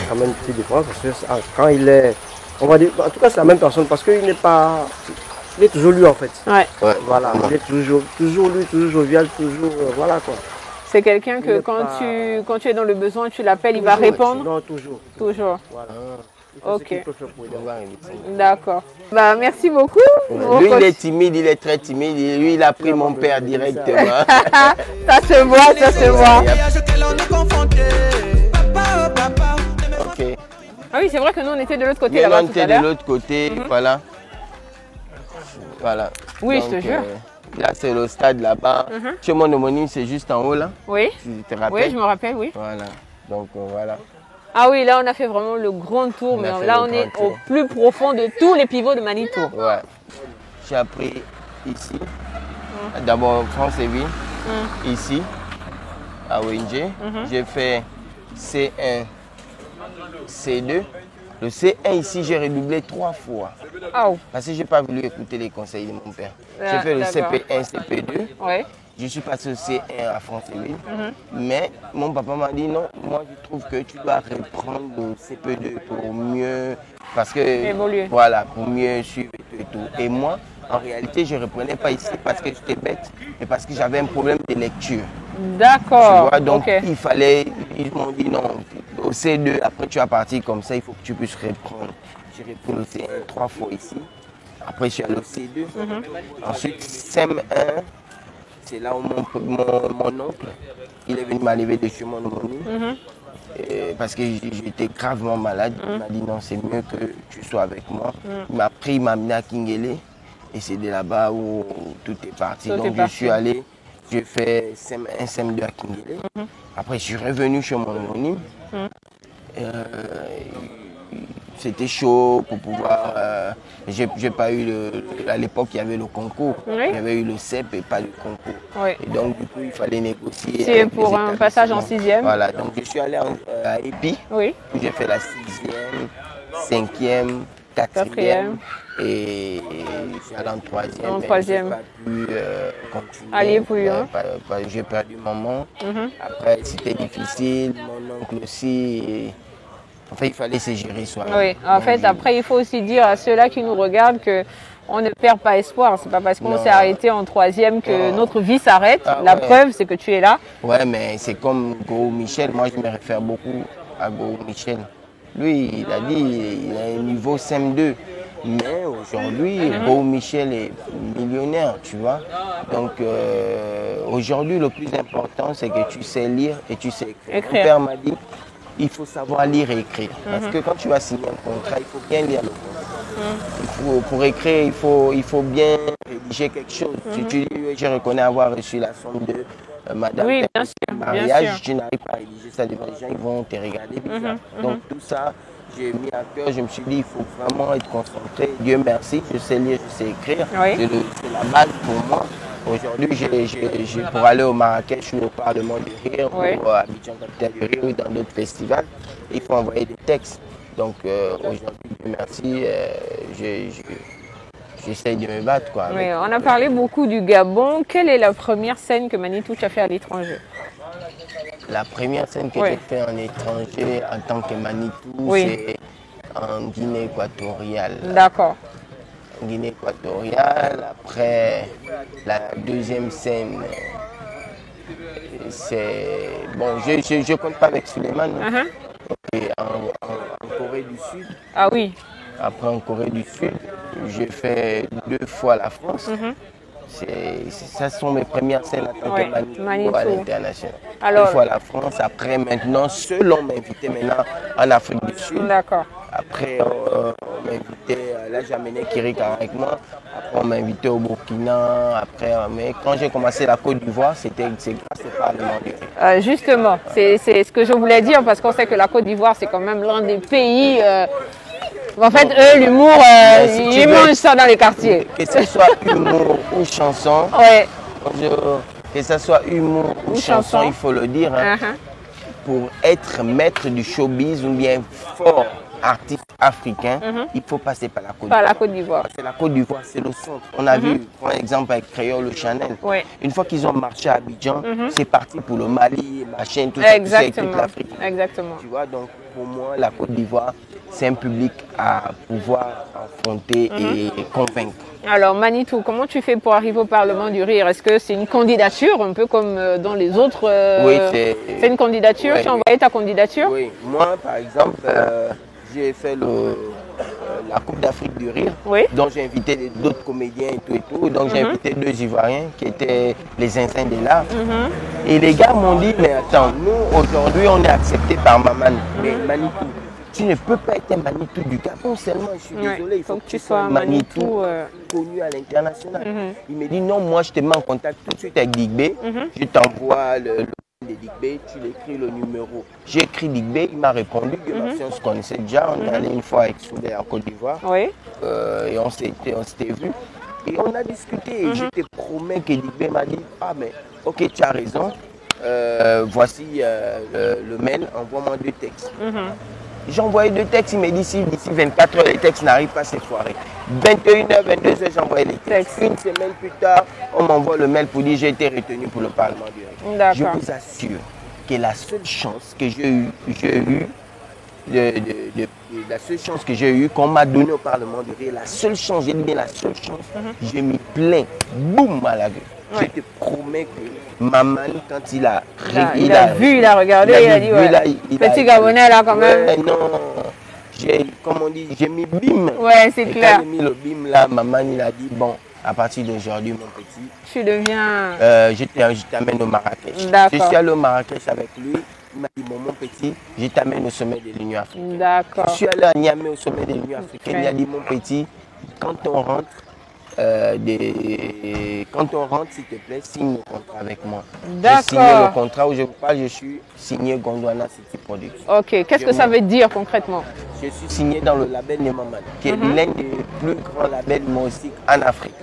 S11: quand même une petite différence parce que quand il est, on va dire, en tout cas c'est la même personne parce qu'il n'est pas, il est toujours lui en fait. Voilà, il est toujours lui, toujours jovial, toujours, voilà quoi.
S1: C'est quelqu'un que quand tu es dans le besoin, tu l'appelles, il va répondre?
S11: Non, toujours.
S1: Toujours.
S11: Voilà.
S1: Ok. D'accord. Bah, merci beaucoup.
S2: Lui, il est timide, il est très timide. Lui, il a pris mon père directement.
S1: Ça se voit, ça se voit.
S2: Ok.
S1: Ah oui, c'est vrai que nous, on était de l'autre côté
S2: là-bas.
S1: On était de
S2: l'autre côté, voilà. Voilà.
S1: Oui, donc, je te jure.
S2: Là, c'est le stade là-bas. Chez mon homonyme, c'est juste en haut là.
S1: Oui.
S2: Tu te rappelles?
S1: Oui, je me rappelle, oui.
S2: Voilà. Donc, voilà.
S1: Ah oui, là on a fait vraiment le grand tour, mais là on est au plus profond de tous les pivots de Manitou.
S2: Ouais. J'ai appris ici, d'abord France-et-Ville, ici, à ONG. J'ai fait C1, C2. Le C1 ici, j'ai redoublé 3 fois. Parce que je n'ai pas voulu écouter les conseils de mon père. J'ai fait le CP1, CP2.
S1: Ouais.
S2: Je suis passé au C1 à France-et-Ville, mais mon papa m'a dit non, moi je trouve que tu dois reprendre le CP2 pour mieux, parce que
S1: évoluer.
S2: Voilà, pour mieux suivre et tout. Et moi, en réalité, je ne reprenais pas ici parce que j'étais bête, mais parce que j'avais un problème de lecture.
S1: D'accord.
S2: Donc il fallait, ils m'ont dit non, au C2, après tu vas partir comme ça, il faut que tu puisses reprendre. J'ai repris le C1 3 fois ici, après je suis allé au C2, ensuite CM1. C'est là où mon oncle, il est venu m'enlever de chez mon homonyme. Parce que j'étais gravement malade. Il m'a dit non, c'est mieux que tu sois avec moi. Il m'a pris, il m'a amené à Kingele. Et c'est de là-bas où tout est parti. Donc je suis allé, j'ai fait un CM2 à Kingele. Après je suis revenu chez mon homonyme. C'était chaud pour pouvoir... j'ai pas eu à l'époque, il y avait le concours. Il y avait eu le CEP et pas le concours. Et donc, du coup, il fallait négocier.
S1: C'est pour un passage en 6e.
S2: Voilà, donc je suis allé à EPI. J'ai fait la 6e, 5e, 4e. Et je suis allé en 3e.
S1: En 3e.
S2: Je n'ai pas pu continuer.
S1: Allez, plus, hein.
S2: J'ai perdu maman. Après, c'était difficile. Mon oncle aussi. En fait, il fallait se gérer soi-même.
S1: Oui, en fait, après, il faut aussi dire à ceux-là qui nous regardent qu'on ne perd pas espoir. C'est pas parce qu'on s'est arrêté en 3e que notre vie s'arrête. La preuve, c'est que tu es là.
S2: Ouais, mais c'est comme Go Michel. Moi, je me réfère beaucoup à Go Michel. Lui, il a dit il a un niveau CM2. Mais aujourd'hui, Go Michel est millionnaire, tu vois. Donc, aujourd'hui, le plus important, c'est que tu sais lire et tu sais écrire. Mon père m'a dit il faut savoir lire et écrire. Parce que quand tu vas signer un contrat, il faut bien lire le contrat. Pour écrire, il faut bien rédiger quelque chose. Si tu dis, je reconnais avoir reçu la somme de madame mariage, tu n'arrives pas à rédiger ça devant les gens, ils vont te regarder bizarre. Donc tout ça, j'ai mis à cœur, je me suis dit, il faut vraiment être concentré. Dieu merci, je sais lire, je sais écrire. C'est la base pour moi. Aujourd'hui, pour aller au Marrakech ou au Parlement du Rire, ou à Abidjan, capitale du Rire, ou dans d'autres festivals, il faut envoyer des textes. Donc aujourd'hui, Dieu merci, j'essaie de me battre. Quoi,
S1: on a parlé beaucoup du Gabon. Quelle est la première scène que Manitou a fait à l'étranger?
S2: La première scène que j'ai fait en étranger en tant que Manitou, c'est en Guinée équatoriale.
S1: D'accord.
S2: Guinée équatoriale, après la deuxième scène, Bon, je ne compte pas avec Suleiman. Et en Corée du Sud.
S1: Ah oui.
S2: Après, en Corée du Sud, j'ai fait 2 fois la France. Ça sont mes premières scènes en tant que Manitou à l'international. 2 fois la France. Après, maintenant, seuls on m'a invité maintenant en Afrique du Sud.
S1: D'accord.
S2: Après, on m'a invité, là j'ai amené Kirika avec moi. Après, on m'a invité au Burkina. Après, mais quand j'ai commencé la Côte d'Ivoire, c'est grâce au Parlement du Rire.
S1: Justement, c'est ce que je voulais dire parce qu'on sait que la Côte d'Ivoire, c'est quand même l'un des pays. En fait, eux, l'humour, ils mangent ça dans les quartiers.
S2: Que ce soit humour ou chanson, que ce soit humour ou chanson, il faut le dire, hein, pour être maître du showbiz ou bien fort artiste africain, il faut passer par la Côte d'Ivoire.
S1: Par la Côte d'Ivoire.
S2: Parce que la Côte d'Ivoire, c'est le centre. On a vu, par exemple, avec Créole Chanel. Une fois qu'ils ont marché à Abidjan, c'est parti pour le Mali, machin, tout ça, avec toute l'Afrique.
S1: Exactement.
S2: Tu vois, donc pour moi, la Côte d'Ivoire, c'est un public à pouvoir affronter et convaincre.
S1: Alors Manitou, comment tu fais pour arriver au Parlement du Rire? Est-ce que c'est une candidature, un peu comme dans les autres
S2: Oui,
S1: c'est une candidature, tu as envoyé ta candidature?
S2: Oui, moi par exemple, j'ai fait la Coupe d'Afrique du Rire, dont j'ai invité d'autres comédiens et tout. Donc j'ai invité 2 Ivoiriens qui étaient les Zinzins de l'art. Et les gars m'ont dit, mais attends, nous aujourd'hui on est accepté par Maman, mais Manitou, tu ne peux pas être un Manitou du Gabon seulement, je suis désolé, il faut que tu sois un Manitou connu à l'international. Il me dit non, moi je te mets en contact tout de suite avec Digbé, je t'envoie le de Digbé, tu l'écris le numéro. J'ai écrit Digbé, il m'a répondu que on se connaissait déjà, on est allé une fois avec Soudé en Côte d'Ivoire et on s'était vu et on a discuté et je te promets que Digbé m'a dit ah mais ok tu as raison, voici le mail, envoie-moi 2 textes. J'ai envoyé 2 textes, il m'a dit d'ici 24 heures, les textes n'arrivent pas cette soirée. 21h, 22h, j'ai envoyé les textes. Une semaine plus tard, on m'envoie le mail pour dire j'ai été retenu pour le Parlement du Rire. Je vous assure que la seule chance que j'ai eue, la seule chance que j'ai eue, qu'on m'a donnée au Parlement du Rire, la seule chance, j'ai dit bien la seule chance, j'ai mis plein, boum à la gueule. Je te promets que Maman, quand il a
S1: vu, il a regardé, il a dit ouais. Petit Gabonais là quand même.
S2: Non, comme on dit, j'ai mis bim.
S1: Ouais, c'est clair.
S2: Quand j'ai mis le bim là, Maman il a dit bon, à partir d'aujourd'hui mon petit.
S1: Tu deviens.
S2: Je t'amène au Marrakech. Je suis allé au Marrakech avec lui. Il m'a dit bon mon petit, je t'amène au sommet de l'Union africaine.
S1: D'accord.
S2: Je suis allé à Niamey au sommet de l'Union africaine. Il a dit mon petit, quand on rentre. Quand on rentre, s'il te plaît, signe le contrat avec moi. J'ai signé le contrat où je vous parle, je suis signé Gondwana City Production.
S1: Ok, qu'est-ce que ça veut dire concrètement?
S2: Je suis signé dans le label Nemaman, qui est l'un des plus grands labels humoristiques en Afrique.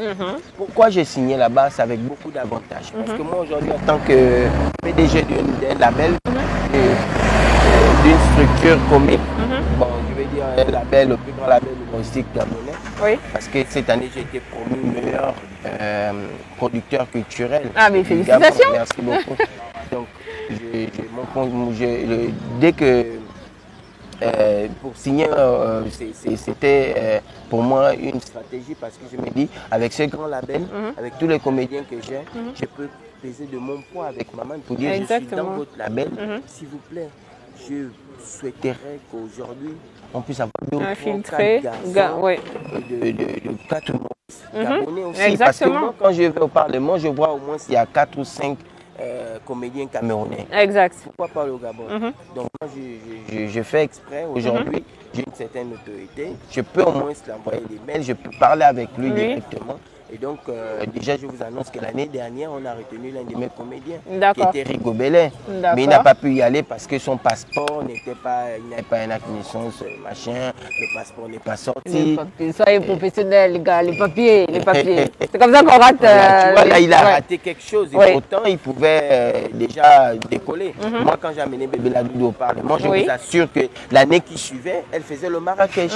S2: Pourquoi j'ai signé là-bas? C'est avec beaucoup d'avantages. Parce que moi aujourd'hui, en tant que PDG d'un label, d'une structure comique, bon, je vais dire un label, le plus grand label humoristique gabonais. Parce que cette année, j'ai été promu meilleur producteur culturel.
S1: Ah, mais félicitations!
S2: Merci beaucoup. Donc, dès que pour signer, c'était pour moi une stratégie parce que je me dis, avec ce grand label, avec tous les comédiens que j'ai, je peux peser de mon poids avec Maman pour dire je suis dans votre label, s'il vous plaît. Je souhaiterais qu'aujourd'hui, on puisse avoir 2 ou 3 garçons de 4 gabonais aussi.
S1: Exactement.
S2: Parce que moi, quand je vais au Parlement, je vois au moins s'il y a 4 ou 5 comédiens camerounais.
S1: Exact.
S2: Pourquoi pas le Gabon? Donc moi, je fais exprès. Aujourd'hui, j'ai une certaine autorité. Je peux au moins l'envoyer des mails, je peux parler avec lui directement. Et donc, déjà, je vous annonce que l'année dernière, on a retenu l'un de mes comédiens, qui était Rigo Bellet. Mais il n'a pas pu y aller parce que son passeport n'était pas, il n'avait pas une naissance, machin, le passeport n'est pas sorti.
S1: Soyez professionnels, les gars, les papiers. C'est comme ça qu'on rate.
S2: Voilà, tu vois, là, il a raté quelque chose. Et pourtant, il pouvait déjà décoller. Moi, quand j'ai amené Bébé Ladoudou au Parlement, je vous assure que l'année qui suivait, elle faisait le Marrakech.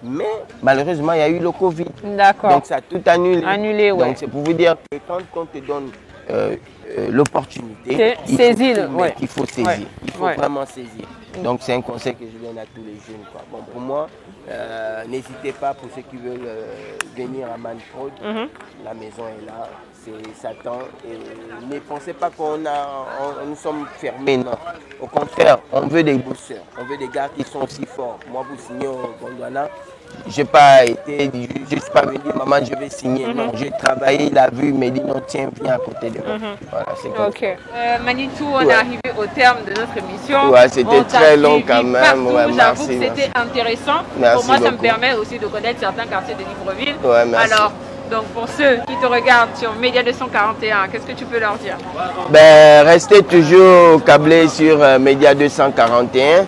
S2: Mais malheureusement, il y a eu le Covid.
S1: D'accord.
S2: Donc, ça a tout annulé. Donc c'est pour vous dire que quand on te donne l'opportunité, il faut saisir. Il faut vraiment saisir. Donc c'est un conseil que je donne à tous les jeunes. Bon, pour moi, n'hésitez pas pour ceux qui veulent venir à Manprod. La maison est là. c'est Satan. Et ne pensez pas nous sommes fermés, non. Au contraire, on veut des bosseurs, on veut des gars qui sont aussi forts. Moi, vous signez au Gondwana, je n'ai pas été, je ne suis pas venu dire maman, je vais signer. Non, j'ai travaillé, il a vu, il m'a dit non, tiens, viens à côté de moi. Voilà, c'est comme ça.
S1: Manitou, on est arrivé au terme de notre émission.
S2: Ouais, c'était très long quand même. Ouais,
S1: j'avoue que c'était intéressant.
S2: Merci
S1: pour moi,
S2: beaucoup.
S1: Ça me permet aussi de connaître certains quartiers de Libreville.
S2: Ouais, merci.
S1: Alors, donc pour ceux qui te regardent sur Média 241, qu'est-ce que tu peux leur dire?
S2: Ben, restez toujours câblés sur Média 241.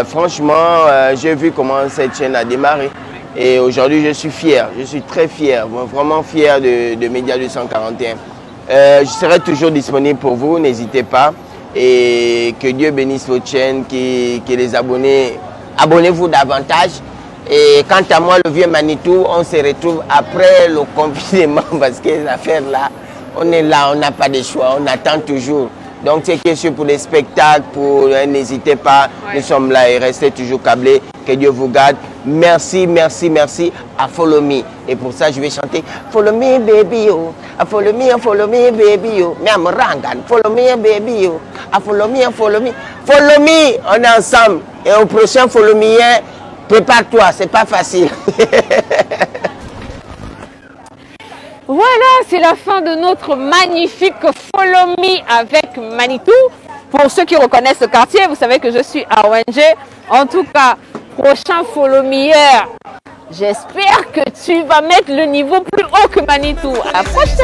S2: Franchement, j'ai vu comment cette chaîne a démarré. Et aujourd'hui, je suis fier. Je suis très fier, vraiment fier de Média 241. Je serai toujours disponible pour vous, n'hésitez pas. Et que Dieu bénisse votre chaîne, que les abonnés, abonnez-vous davantage. Et quant à moi, le vieux Manitou, on se retrouve après le confinement parce que les affaires là, on est là, on n'a pas de choix, on attend toujours. Donc c'est question pour les spectacles, n'hésitez pas, nous sommes là et restez toujours câblés. Que Dieu vous garde. Merci, merci, merci à Follow Me. Et pour ça, je vais chanter Follow me baby yo, follow me baby yo. Mais à me rangan, follow me baby yo, follow me. Follow me, on est ensemble. Et au prochain Follow Me, prépare-toi, c'est pas facile.
S1: Voilà, c'est la fin de notre magnifique Follow Me avec Manitou. Pour ceux qui reconnaissent le quartier, vous savez que je suis à ONG. En tout cas, prochain Follow Me, j'espère que tu vas mettre le niveau plus haut que Manitou. À la prochaine.